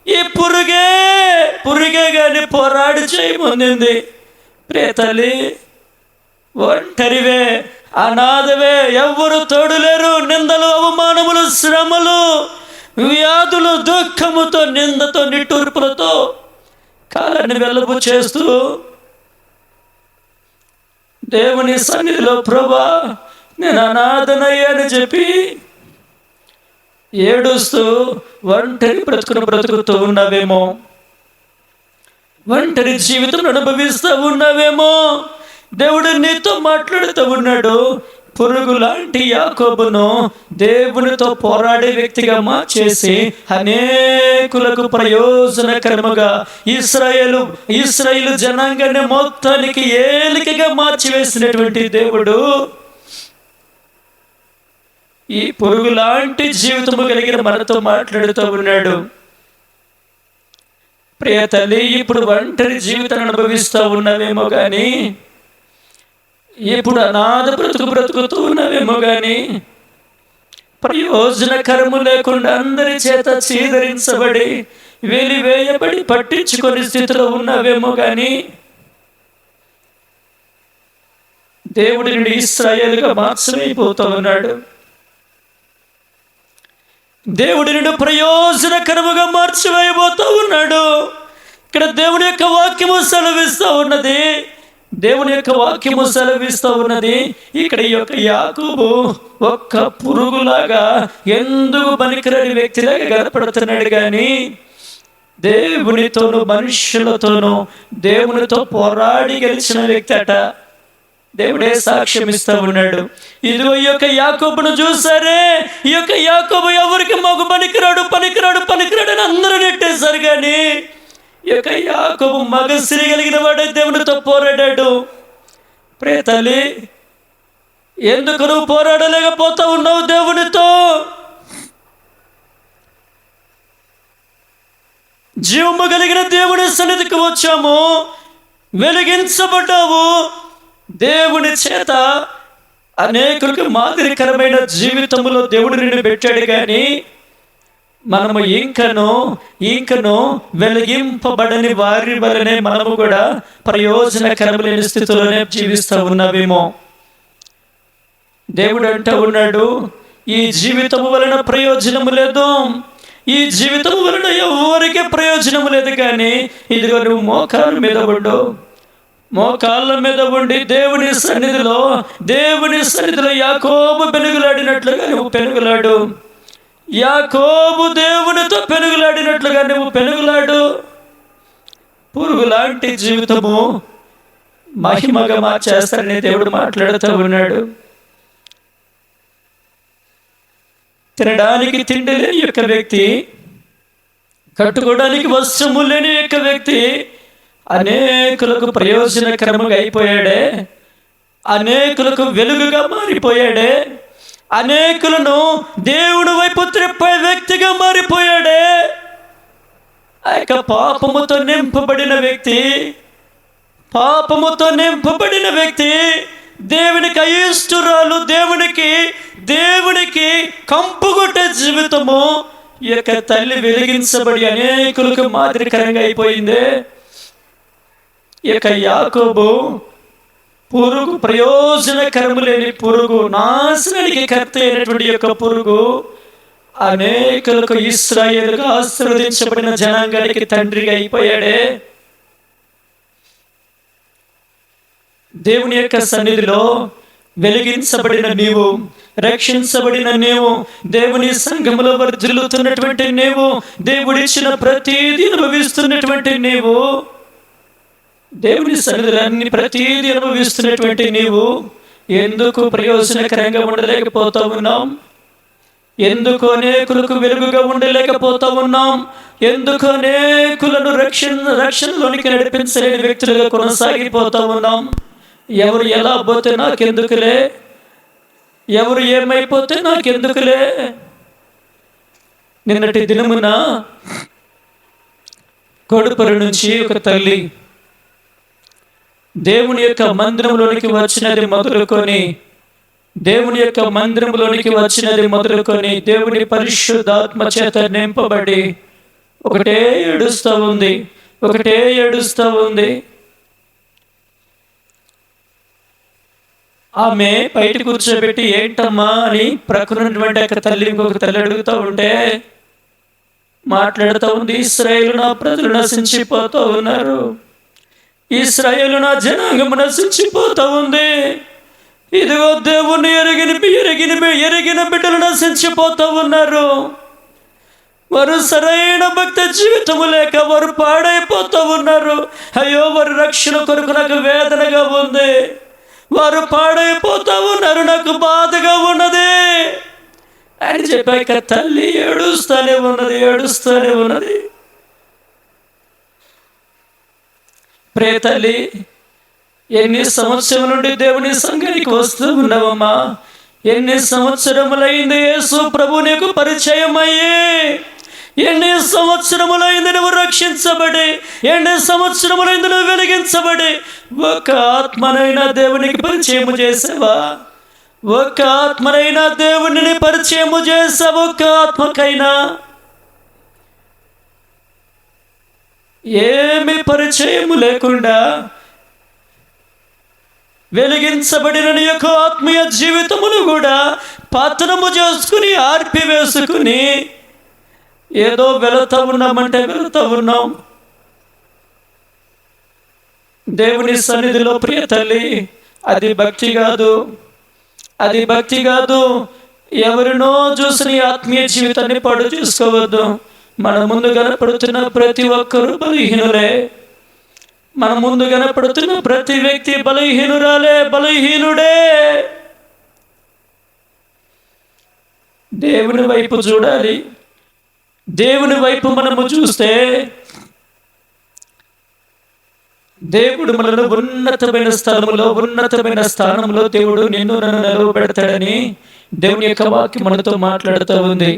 ఈ పురుగే గాని పోరాడి జయమొందింది. ప్రేతలి, ఒంటరివే, అనాథవే, ఎవ్వరు తోడులేరు. నిందలు, అవమానములు, శ్రమలు, వ్యాధులు, దుఃఖముతో, నిందతో, నిట్టూర్పులతో కాలాన్ని వెలుపు చేస్తూ దేవుని సన్నిధిలో, ప్రభా, నేను అనాథనయ్యని చెప్పి ఏడుస్తూ ఒంటరి బ్రతుకుతూ ఉన్నావేమో, ఒంటరి జీవితం అనుభవిస్తూ ఉన్నావేమో. దేవుడు నీతో మాట్లాడుతూ ఉన్నాడు. పురుగు లాంటి యాకోబును దేవునితో పోరాడే వ్యక్తిగా మార్చేసి అనేకులకు ప్రయోజనకరముగా ఇశ్రాయేలు జనాంగాన్ని మొత్తానికి ఏలికగా మార్చివేసినటువంటి దేవుడు ఈ పురుగు లాంటి జీవితము కలిగిన మనతో మాట్లాడుతూ ఉన్నాడు. ప్రియ తల్లి, ఇప్పుడు ఒంటరి జీవితాన్ని అనుభవిస్తూ ఉన్నావేమో కానీ, ఇప్పుడు అనాథ బ్రతుకుతూ ఉన్నావేమో కానీ, ప్రయోజనకరము లేకుండా అందరి చేత చీదరించబడి వెలివేయబడి పట్టించుకొని స్థితిలో ఉన్నావేమో కానీ దేవుడి నుండి ఇశ్రాయేలుగా మార్చమైపోతూ ఉన్నాడు. దేవుడి నుండి ప్రయోజనకరముగా మార్చివేయబోతూ ఉన్నాడు. ఇక్కడ దేవుని యొక్క వాక్యము సెలవిస్తూ ఉన్నది. దేవుని యొక్క వాక్యము సెలవిస్తూ ఉన్నది. ఇక్కడ ఈ యొక్క యాకోబు ఒక్క పురుగులాగా ఎందుకు పనికిరాని వ్యక్తిలాగా కనపడుతున్నాడు కానీ దేవునితోనూ మనుషులతోనూ దేవునితో పోరాడి గెలిచిన వ్యక్తి అట. దేవుడే సాక్ష్యం ఇస్తూ ఉన్నాడు. ఇదిగో ఈ యొక్క యాకోబును చూసారే, ఈ యొక్క యాకోబు ఎవరికి మగ పనికిరాడు అని అందరూ నెట్టేశారు కానీ ఈ యొక్క యాకోబు మగసిరి కలిగిన వాడే దేవునితో పోరాడాడు. ప్రేతలి, ఎందుకు నువ్వు పోరాడలేకపోతా ఉన్నావు దేవునితో? జీవము కలిగిన దేవుని సన్నిధికి వచ్చాము, వెలిగించబడ్డావు. దేవుని చేత అనేకులకు మాదిరికరమైన జీవితంలో దేవుడు నిన్ను పెట్టాడు కానీ మనము ఇంకను వెలిగింపబడని వారి వలనే మనము కూడా ప్రయోజనకరము లేని స్థితిలోనే జీవిస్తూ ఉన్నావేమో. దేవుడు అంటూ ఉన్నాడు, ఈ జీవితము వలన ప్రయోజనము లేదు, ఈ జీవితము వలన ఎవరికి ప్రయోజనము లేదు కానీ ఇదిగో నువ్వు మోకాళ్ళ మీద ఉండి దేవుని సన్నిధిలో యాకోబు పెనుగులాడినట్లుగా నువ్వు పెనుగులాడు. యాకోబు దేవునితో పెనుగులాడినట్లుగా నువ్వు పెనుగులాడు. పురుగు లాంటి జీవితము మహిమగా మార్చేస్తాడని దేవుడు మాట్లాడుతూ ఉన్నాడు. తినడానికి తిండి లేని యొక్క వ్యక్తి, కట్టుకోవడానికి వస్త్రము లేని యొక్క వ్యక్తి అనేకులకు ప్రయోజనకరముగా అయిపోయాడే, అనేకులకు వెలుగుగా మారిపోయాడే, అనేకులను దేవుని వైపు త్రిప్పే వ్యక్తిగా మారిపోయాడే. ఆ యొక్క పాపముతో నింపబడిన వ్యక్తి దేవునికి అయిష్టురాలు, దేవునికి కంపుగొట్టే జీవితము ఈ యొక్క తల్లి వెలిగించబడి అనేకులకు మాదిరికరంగా అయిపోయింది. ఈ యొక్క యాకోబు పురుగు, ప్రయోజనకరము లేని పురుగు, నాశనానికి కర్త అయినటువంటి యొక్క పురుగు అనేకులకు ఇశ్రాయేలుగా ఆశీర్వదించబడిన జనాంగానికి తండ్రిగా అయిపోయాడే. దేవుని యొక్క సన్నిధిలో వెలిగించబడిన నీవు, రక్షించబడిన నీవు, దేవుని సంఘములో వర్ధిల్లుతున్నటువంటి నీవు, దేవుడిచ్చిన ప్రతిదీ అనుభవిస్తున్నటువంటి నీవు, దేవుని సన్నిధిని ప్రతిదీ అనుభవిస్తున్నటువంటి నీవు ఎందుకు ప్రయోజనకరంగా ఉండలేకపోతా ఉన్నాం? ఎందుకు అనేకులకు వెలుగుగా ఉండలేకపోతా ఉన్నాం? ఎందుకు అనేకులను రక్షణలోనికి నడిపించలేని వ్యక్తులుగా కొనసాగిపోతా ఉన్నాం? ఎవరు ఎలా పోతే నాకెందుకులే, ఎవరు ఏమైపోతే నాకెందుకులే. నిన్నటి దినమున కొడుపరి నుంచి ఒక తల్లి దేవుని యొక్క మందిరంలోనికి వచ్చినది మొదలుకొని దేవుని పరిశుద్ధాత్మ చేత నింపబడి ఒకటే ఏడుస్తూ ఉంది. ఆమె బయట కూర్చోబెట్టి ఏంటమ్మా అని ప్రక్కనున్నటువంటి ఒక తల్లి ఇంకొక తల్లి అడుగుతూ ఉంటే మాట్లాడుతూ ఉంది, ఇశ్రాయేలు నా ప్రజలు నశించిపోతూ ఉన్నారు, ఇశ్రాయేలు నా జనాంగం నశించిపోతూ ఉంది. ఇదిగో దేవుణ్ణి ఎరిగిన బిడ్డలు నశించిపోతూ ఉన్నారు. వారు సరైన భక్తి జీవితము లేక వారు పాడైపోతూ ఉన్నారు. అయ్యో, వారి రక్షణ కొరకు నాకు వేదనగా ఉంది, వారు పాడైపోతూ ఉన్నారు, నాకు బాధగా ఉన్నది అని చెప్పాక తల్లి ఏడుస్తూనే ఉన్నది. ప్రేతల్లి, ఎన్ని సంవత్సరం నుండి దేవుని సంఘానికి వస్తూ ఉన్నావమ్మా? ఎన్ని సంవత్సరములైంది యేసు ప్రభు నీకు పరిచయం అయ్యి? ఎన్ని సంవత్సరములైంది నువ్వు రక్షించబడి? ఎన్ని సంవత్సరములైంది నువ్వు వెలిగించబడి? ఒక ఆత్మనైనా దేవునికి పరిచయం చేసావా? ఒక్క ఆత్మనైనా దేవునిని పరిచయము చేసా, ఒక్క ఆత్మకైనా ఏమి పరిచయము లేకుండా వెలిగించబడిన నీ యొక్క ఆత్మీయ జీవితమును కూడా పతనము చేసుకుని ఆర్పివేసుకుని ఏదో వెళుతూ ఉన్నామంటే వెళుతూ ఉన్నాం. దేవుని సన్నిధిలో ప్రియ తల్లి, అది భక్తి కాదు, అది భక్తి కాదు. ఎవరినో చూసి నీ ఆత్మీయ జీవితాన్ని పాడు చేసుకోవద్దు. మన ముందు కనపడుతున్న ప్రతి ఒక్కరూ బలహీనులే. మన ముందు కనపడుతున్న ప్రతి వ్యక్తి బలహీనురాలే, బలహీనుడే. దేవుని వైపు చూడాలి. దేవుని వైపు మనము చూస్తే దేవుడు మనల్ని ఉన్నతమైన స్థానంలో దేవుడు నిన్ను నన్ను నిలవబెడతాడని దేవుని యొక్క వాక్యం మనతో మాట్లాడుతూ ఉంది.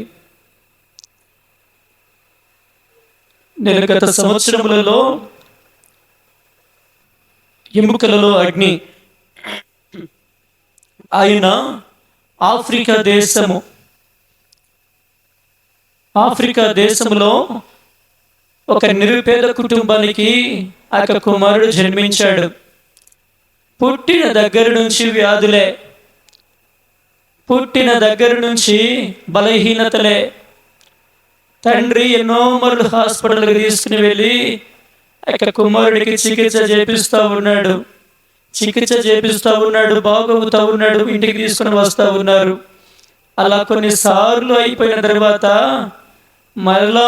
నేను గత సంవత్సరములలో ఎముకలలో అగ్ని, ఆయన ఆఫ్రికా దేశములో ఒక నిరుపేద కుటుంబానికి ఆ కుమారుడు జన్మించాడు. పుట్టిన దగ్గర నుంచి వ్యాధులే, పుట్టిన దగ్గర నుంచి బలహీనతలే. తండ్రి ఎన్నో మరులు హాస్పిటల్కి తీసుకుని వెళ్ళి ఆ కుమారుడికి చికిత్స చేపిస్తూ ఉన్నాడు, బాగవుతూ ఉన్నాడు, ఇంటికి తీసుకుని వస్తూ ఉన్నారు. అలా కొన్నిసార్లు అయిపోయిన తర్వాత మరలా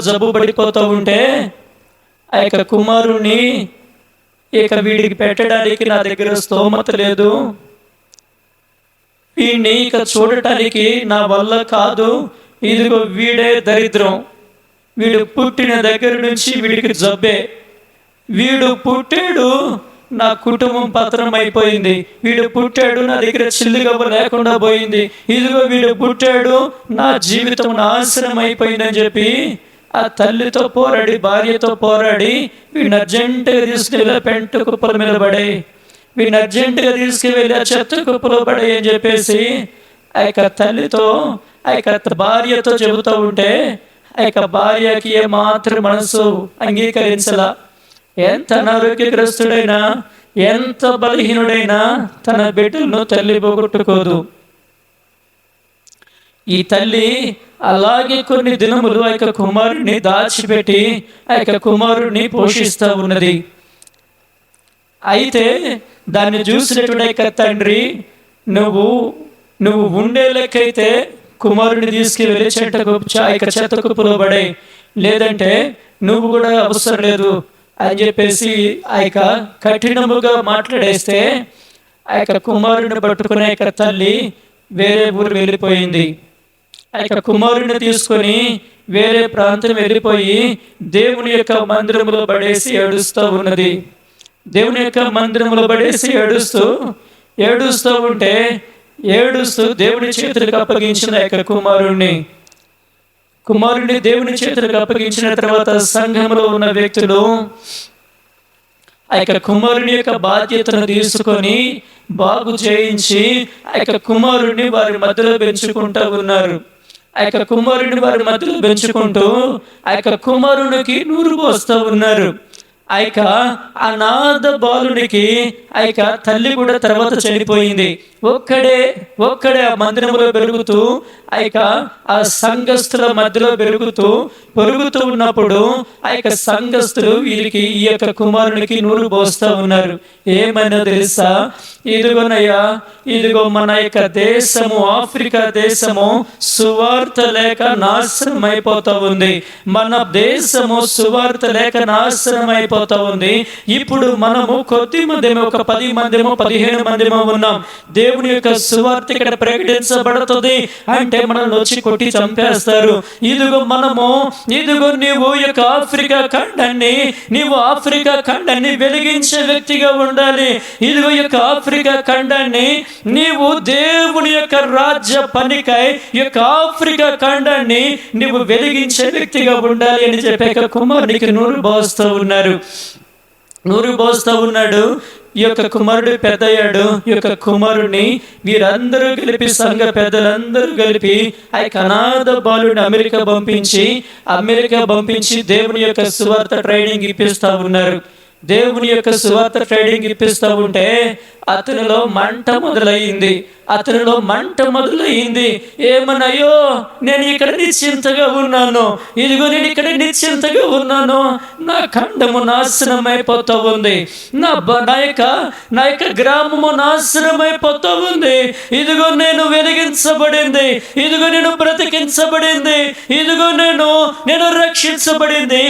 జబ్బు పడిపోతూ ఉంటే ఆ యొక్క కుమారుణ్ణి వీడికి పెట్టడానికి నా దగ్గర స్తోమత లేదు, వీడిని చూడటానికి నా వల్ల కాదు, ఇదిగో వీడే దరిద్రం, వీడు పుట్టిన దగ్గర నుంచి వీడికి జబ్బే, వీడు పుట్టాడు నా కుటుంబం పతనం అయిపోయింది, వీడు పుట్టాడు నా దగ్గర చిల్లిగవ్వ లేకుండా పోయింది, ఇదిగో వీడు పుట్టాడు నా జీవితం నాశనం అయిపోయిందని చెప్పి ఆ తల్లితో పోరాడి, భార్యతో పోరాడి వీడిని అర్జెంటుగా తీసుకెళ్ళి పెంట కుప్పల మీద పడే, వీడిని అర్జెంటుగా తీసుకువెళ్ళి ఆ చెత్త కుప్పలో పడే అని చెప్పేసి ఆ యొక్క తల్లితో ఆ యొక్క భార్యతో చెబుతూ ఉంటే ఆ యొక్క భార్యకి ఏమాత్రం మనసు అంగీకరించలా. ఎంత అనారోగ్యగ్రస్తుడైనా, ఎంత బలహీనుడైనా తన బిడ్డలను తల్లి పోగొట్టుకోదు. ఈ తల్లి అలాగే కొన్ని దినములు ఆ యొక్క కుమారుడిని దాచిపెట్టి ఆ యొక్క కుమారుడిని పోషిస్తూ ఉన్నది. అయితే దాన్ని చూసినటువంటి తండ్రి, నువ్వు ఉండే లెక్కైతే కుమారుడిని తీసుకువెళ్ళి చెత్త కుప్పలో పడే, లేదంటే నువ్వు కూడా అవసరం లేదు అని చెప్పేసి ఆ యొక్క కఠినముగా మాట్లాడేస్తే ఆ యొక్క కుమారుడిని పట్టుకునే ఆ యొక్క తల్లి వేరే ఊరు వెళ్ళిపోయింది. ఆ యొక్క కుమారుడిని తీసుకొని వేరే ప్రాంతం వెళ్ళిపోయి దేవుని యొక్క మందిరంలో పడేసి ఏడుస్తూ ఉన్నది. దేవుని యొక్క మందిరంలో పడేసి ఏడుస్తూ ఉంటే దేవుని చేతులకు అప్పగించిన ఆ యొక్క కుమారుడిని దేవుని చేతులకు అప్పగించిన తర్వాత సంఘంలో ఉన్న వ్యక్తులు ఆ యొక్క కుమారుని యొక్క బాధ్యతను తీసుకొని బాగు చేయించి ఆ యొక్క కుమారుడిని వారి మధ్యలో పెంచుకుంటూ ఉన్నారు. ఆ యొక్క కుమారుడిని వారి మధ్యలో పెంచుకుంటూ ఆ యొక్క కుమారునికి నూరు పోస్తూ ఉన్నారు. ఆ యొక్క అనాథ బాలునికి ఆ యొక్క తల్లి కూడా తర్వాత చనిపోయింది. ఒక్కడే ఆ మందిరంలో పెరుగుతూ ఆ యొక్క ఆ సంఘస్థుల మధ్యలో పెరుగుతూ ఉన్నప్పుడు ఆ యొక్క సంఘస్థులు వీరికి ఈ యొక్క కుమారునికి నూరు పోస్తూ ఉన్నారు. ఏమైనా తెలుసా? ఇదిగో మన యొక్క దేశము, ఆఫ్రికా దేశము సువార్త లేక నాశనం అయిపోతూ ఉంది. మన దేశము సువార్త లేక నాశనం అయిపోతూ ఉంది. ఇప్పుడు మనము కొద్ది మందిమో, ఒక 10 మందిమో 15 మందిమో ఉన్నాం. దేవుని యొక్క సువార్త ఇక్కడ ప్రకటించబడుతుంది అంటే మనల్ని వచ్చి కొట్టి చంపేస్తారు. ఇదిగో నీవు యొక్క ఆఫ్రికా ఖండాన్ని వెలిగించే వ్యక్తిగా ఉండాలి. ఇదిగో యొక్క ఆఫ్రికా ఖండాన్ని నీవు దేవుని యొక్క రాజ్య పనికై ఈ యొక్క ఆఫ్రికా ఖండాన్ని నీవు వెలిగించే వ్యక్తిగా ఉండాలి అని చెప్పాక కుమారునికి నూరు పోస్తూ ఉన్నారు. నూరు పోస్తూ ఉన్నాడు. ఈ యొక్క కుమారుడు పెద్దయ్యాడు. ఈ యొక్క కుమారుడిని వీరందరూ కలిపి, సంఘ పెద్దలందరూ కలిపి ఆ యొక్క అనాథ బాలుడిని అమెరికా పంపించి దేవుని యొక్క సువార్త ట్రైనింగ్ ఇప్పిస్తూ ఉన్నారు. దేవుని యొక్క సువార్త ట్రైనింగ్ ఇప్పిస్తూ ఉంటే అతనిలో మంట మొదలైంది. ఏమన్నాయో, నేను ఇక్కడ నిశ్చింతగా ఉన్నాను, ఇదిగో నేను ఇక్కడ నిశ్చింతగా ఉన్నాను, నా ఖండము నాశనం అయిపోతూ ఉంది, నా యొక్క గ్రామము నాశనం అయిపోతూ ఉంది. ఇదిగో నేను వెలిగించబడింది, ఇదిగో నేను బ్రతికించబడింది, ఇదిగో నేను రక్షించబడింది,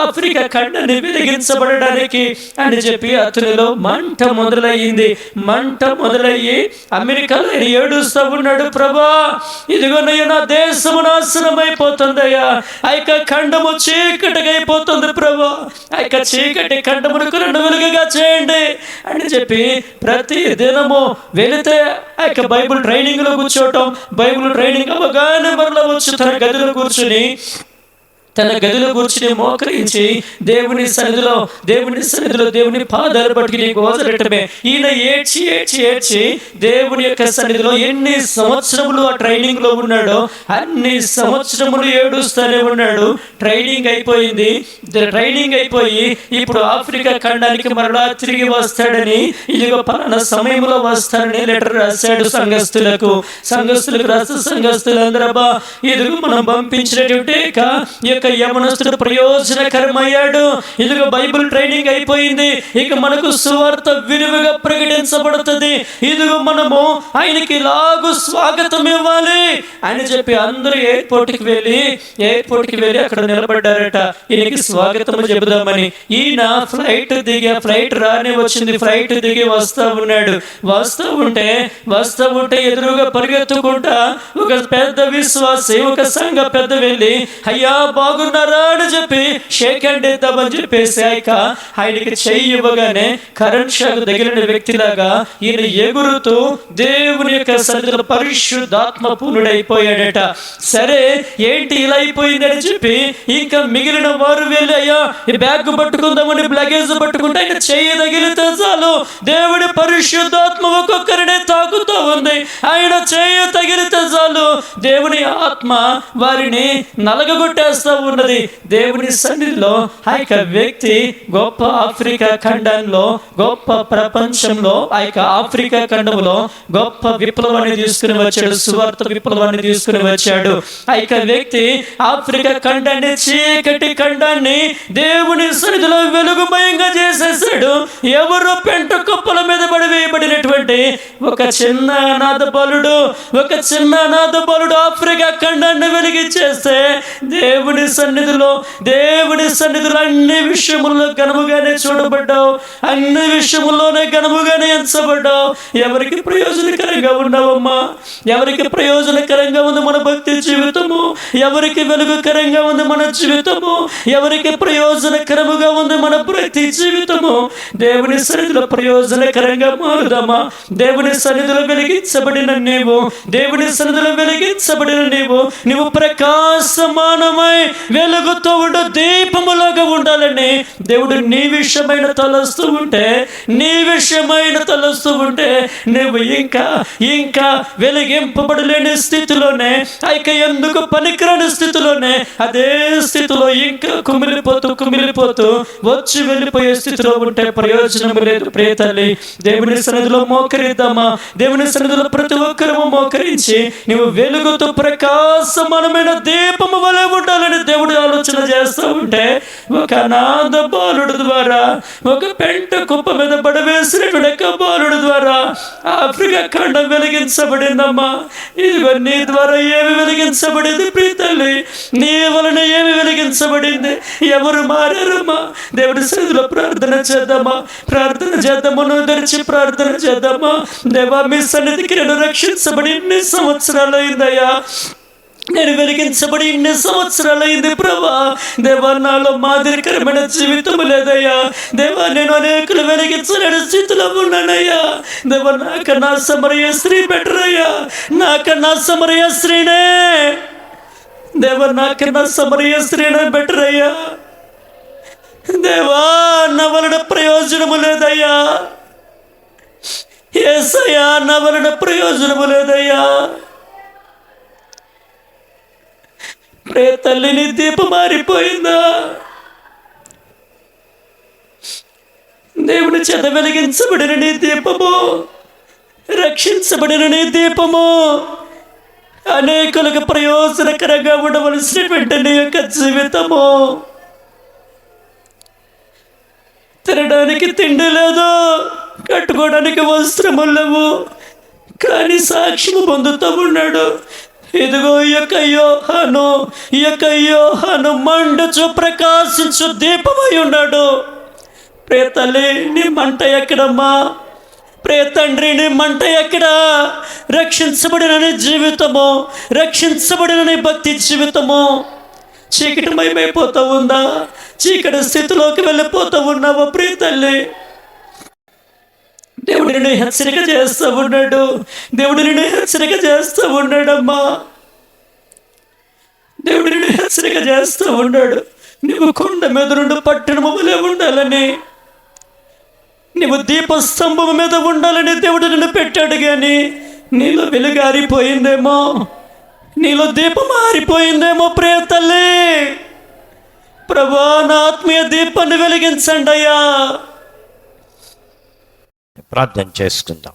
ఆఫ్రికా ఖండాన్ని వెలిగించబడడానికి అని చెప్పి అతనిలో మంట మొదలయ్యి అమెరికాలో ఏడుస్తూ ఉన్నాడు. ప్రభా, ఇదిగోనయ్యా నా దేశము నాశనం అయిపోతుందయ్యా, ఆ యొక్క ఖండము చీకటిగా అయిపోతుంది ప్రభా, ఆ యొక్క చీకటి ఖండమునకు రెండు వెలుగుగా చేయండి అని చెప్పి ప్రతి దినము వెళితే ఆ యొక్క బైబిల్ ట్రైనింగ్ లో కూర్చోవటం, బైబిల్ ట్రైనింగ్ అవగానే మరలా వచ్చి తన గదిలో కూర్చుని మోకరించి దేవుని సన్నిధిలో దేవుని పాదాలు పట్టుకుని గోజరెట్టమే. ఈయన ఏడ్చి దేవుని యొక్క సన్నిధిలో ఎన్ని సంవత్సరములు ఆ ట్రైనింగ్ లో ఉన్నాడో అన్ని సంవత్సరములు ఏడుస్తూనే ఉన్నాడు. ట్రైనింగ్ అయిపోయి ఇప్పుడు ఆఫ్రికా ఖండానికి మరలా తిరిగి వస్తాడని, ఇదిగో పలానా సమయంలో వస్తాడని లెటర్ రాశాడు సంఘస్థులకు రాసిన సంఘస్థులందరూ ఇదిగో మనం పంపించినటువంటి యవనస్తుడు ప్రయోజనకరమయ్యాడు. ఇదిగో బైబిల్ ట్రైనింగ్ అయిపోయింది, ఇక మనకు సువార్త విరివిగా ప్రకటించబడుతుంది, ఇదిగో మనము ఆయనకి ఇలాగూ స్వాగతం ఇవ్వాలి అని చెప్పి అందరూ ఎయిర్పోర్ట్కి వెళ్ళి అక్కడ నిలబడ్డారట. ఈయనకి స్వాగతం చెబుదామని. ఈయన ఫ్లైట్ రానే వచ్చింది, ఫ్లైట్ దిగి వస్తూ ఉంటే ఎదురుగా పరిగెత్తుకుంటా ఒక పెద్ద విశ్వాసి, ఒక సంఘ పెద్ద వెళ్ళి, అయ్యా బాగున్నారా అని చెప్పి షేక్ హ్యాండ్ ఇద్దామని చెప్పేసి ఆయనకి చెయ్యి ఇవ్వగానే కరెంట్ షాక్ తగిలిన వ్యక్తిలాగా ఈయన ఎగురుతూ దేవుని యొక్క సన్నిధిలో పరిశుద్ధాత్మ పూర్ణుడైపోయాడట. సరే ఏంటి ఇలా అయిపోయిందని చెప్పి ఇంకా మిగిలిన వారు వెళ్ళి, అయ్యా ఈ బ్యాగ్ పట్టుకుందామని లగేజ్ పట్టుకుంటే ఆయన చెయ్యి తగిలితే చాలు దేవుడి పరిశుద్ధాత్మ ఒక్కొక్కరినే తాకుతూ ఉంది. ఆయన చెయ్యి తగిలితే చాలు దేవుని ఆత్మ వారిని నలగగొట్టేస్తూ ఉన్నది. దేవుని సన్నిధిలో ఆ యొక్క వ్యక్తి గొప్ప ఆఫ్రికా ఖండంలో, గొప్ప ప్రపంచంలో, ఆ యొక్క ఆఫ్రికా ఖండంలో గొప్ప విప్లవాన్ని తీసుకుని వచ్చాడు, సువార్త విప్లవాన్ని తీసుకుని వచ్చాడు. ఆ యొక్క వ్యక్తి ఆఫ్రికా ఖండాన్ని, చీకటి ఖండాన్ని దేవుని సన్నిధిలో వెలుగుమయంగా చేసేసాడు. ఎవరు పెంట కుప్పల మీద పడి వేయబడినటువంటి ఒక చిన్న అనాథ బాలుడు ఆఫ్రికా ఖండాన్ని వెలిగించేస్తే దేవుని సన్నిధిలో అన్ని విషయముల్లో ఘనముగానే చూడబడ్డావు, అన్ని విషయముల్లోనే ఘనముగానే ఎంచబడ్డావు. ఎవరికి ప్రయోజనకరంగా ఉన్నావమ్మా? ఎవరికి ప్రయోజనకరంగా ఉంది మన భక్తి జీవితము? ఎవరికి వెలుగుకరంగా ఉంది మన జీవితము? ఎవరికి ప్రయోజనకరముగా ఉంది మన ప్రతి జీవితము? దేవుని సన్నిధిలో ప్రయోజనకరంగా మారుదామా? దేవుని సన్నిధిలో వెలిగించబడిన నీవు ప్రకాశమానమై వెలుగుతూ ఉండు, దీపములాగా ఉండాలని దేవుడు నీ విషయమైన తలస్తూ ఉంటే నువ్వు ఇంకా వెలిగింపబడలేని స్థితిలోనే, ఎందుకు పనికిరాని స్థితిలోనే, అదే స్థితిలో ఇంకా కుమిలిపోతూ వచ్చి వెళ్ళిపోయే స్థితిలో ఉంటే ప్రయోజనం లేదు. ప్రియతల్లి, దేవుని సన్నిధిలో మోకరిద్దామా? దేవుని సన్నిధిలో ప్రతి ఒక్కరూ మోకరించి నువ్వు వెలుగుతూ ప్రకాశమానమైన దీపము వలె ఉండాలని దేవుడు ఆలోచన చేస్తూ ఉంటే ఒక అనాథ బాలుడు ద్వారా, ఒక పెంట కుప్ప మీద పడవేసినటువంటి బాలుడు ద్వారా ఆఫ్రికా ఖండం వెలిగించబడిందమ్మా. ఇదిగో నీ ద్వారా ఏమి వెలిగించబడింది ప్రియతల్లి? నీ వలన ఏమి వెలిగించబడింది? ఎవరు మారారమ్మా? దేవుడి సన్నిధిలో ప్రార్థన చేద్దామా? నువ్వు తెరిచి ప్రార్థన చేద్దామా? దేవా, మీ సన్నిధికి నేను రక్షించబడి ఇన్ని సంవత్సరాలు అయిందయ్యా, నేను వెలిగించబడి ఇన్ని సంవత్సరాలైంది ప్రభా. దేవా, నాలో మాదిరికరమైన జీవితం లేదయ్యా. దేవా, నేను అనేకులు వెలిగించలేని స్థితిలో ఉన్నానయ్యా. దేవా, నాకన్నా సమరయ స్త్రీ బెటర్ అయ్యా, నాకన్నా సమరయ స్త్రీనే. దేవా, నాకన్నా సమరయ స్త్రీనే బెటర్ అయ్యా. దేవా, నా వలన ప్రయోజనము లేదయ్యా. యేసయ్యా, నా వలన ప్రయోజనము లేదయ్యా. ప్రియ తల్లి, నీ దీపం మారిపోయిందా? దేవుని చేత వెలిగించబడిన నీ దీపము, రక్షించబడిన నీ దీపము, అనేకులకు ప్రయోజనకరంగా ఉండవలసినటువంటి నీ యొక్క జీవితము. తినడానికి తిండి లేదు, కట్టుకోవడానికి వస్త్రములు లేవు, కానీ సాక్ష్యము పొందుతూ ఉన్నాడు. ఇదిగో ఈ యొక్క యోహాను మండుచు ప్రకాశించు దీపమై ఉన్నాడు. ప్రియ తల్లి, నీ మంట ఎక్కడమ్మా? ప్రియ తండ్రి, నీ మంట ఎక్కడా? రక్షించబడిన నీ జీవితము, రక్షించబడిన నీ భక్తి జీవితము చీకటిమయమైపోతూ ఉందా? చీకటి స్థితిలోకి వెళ్ళిపోతూ ఉన్నావా? ప్రియ తల్లి, దేవుడు నిన్ను హెచ్చరిక చేస్తూ ఉన్నాడు. దేవుడు నిన్ను హెచ్చరిక చేస్తూ ఉన్నాడమ్మా. దేవుడు నిన్ను హెచ్చరిక చేస్తూ ఉన్నాడు. నువ్వు కొండ మీద నుండి పట్టణము వలె ఉండాలని, నువ్వు దీపస్తంభం మీద ఉండాలని దేవుడు నిన్ను పెట్టాడు. కానీ నీలో వెలుగు ఆరిపోయిందేమో, నీలో దీపం ఆరిపోయిందేమో. ప్రియ తల్లి, ప్రభువా, నా ఆత్మీయ దీపాన్ని వెలిగించండి అయ్యా. ప్రార్థన చేసుకుందాం.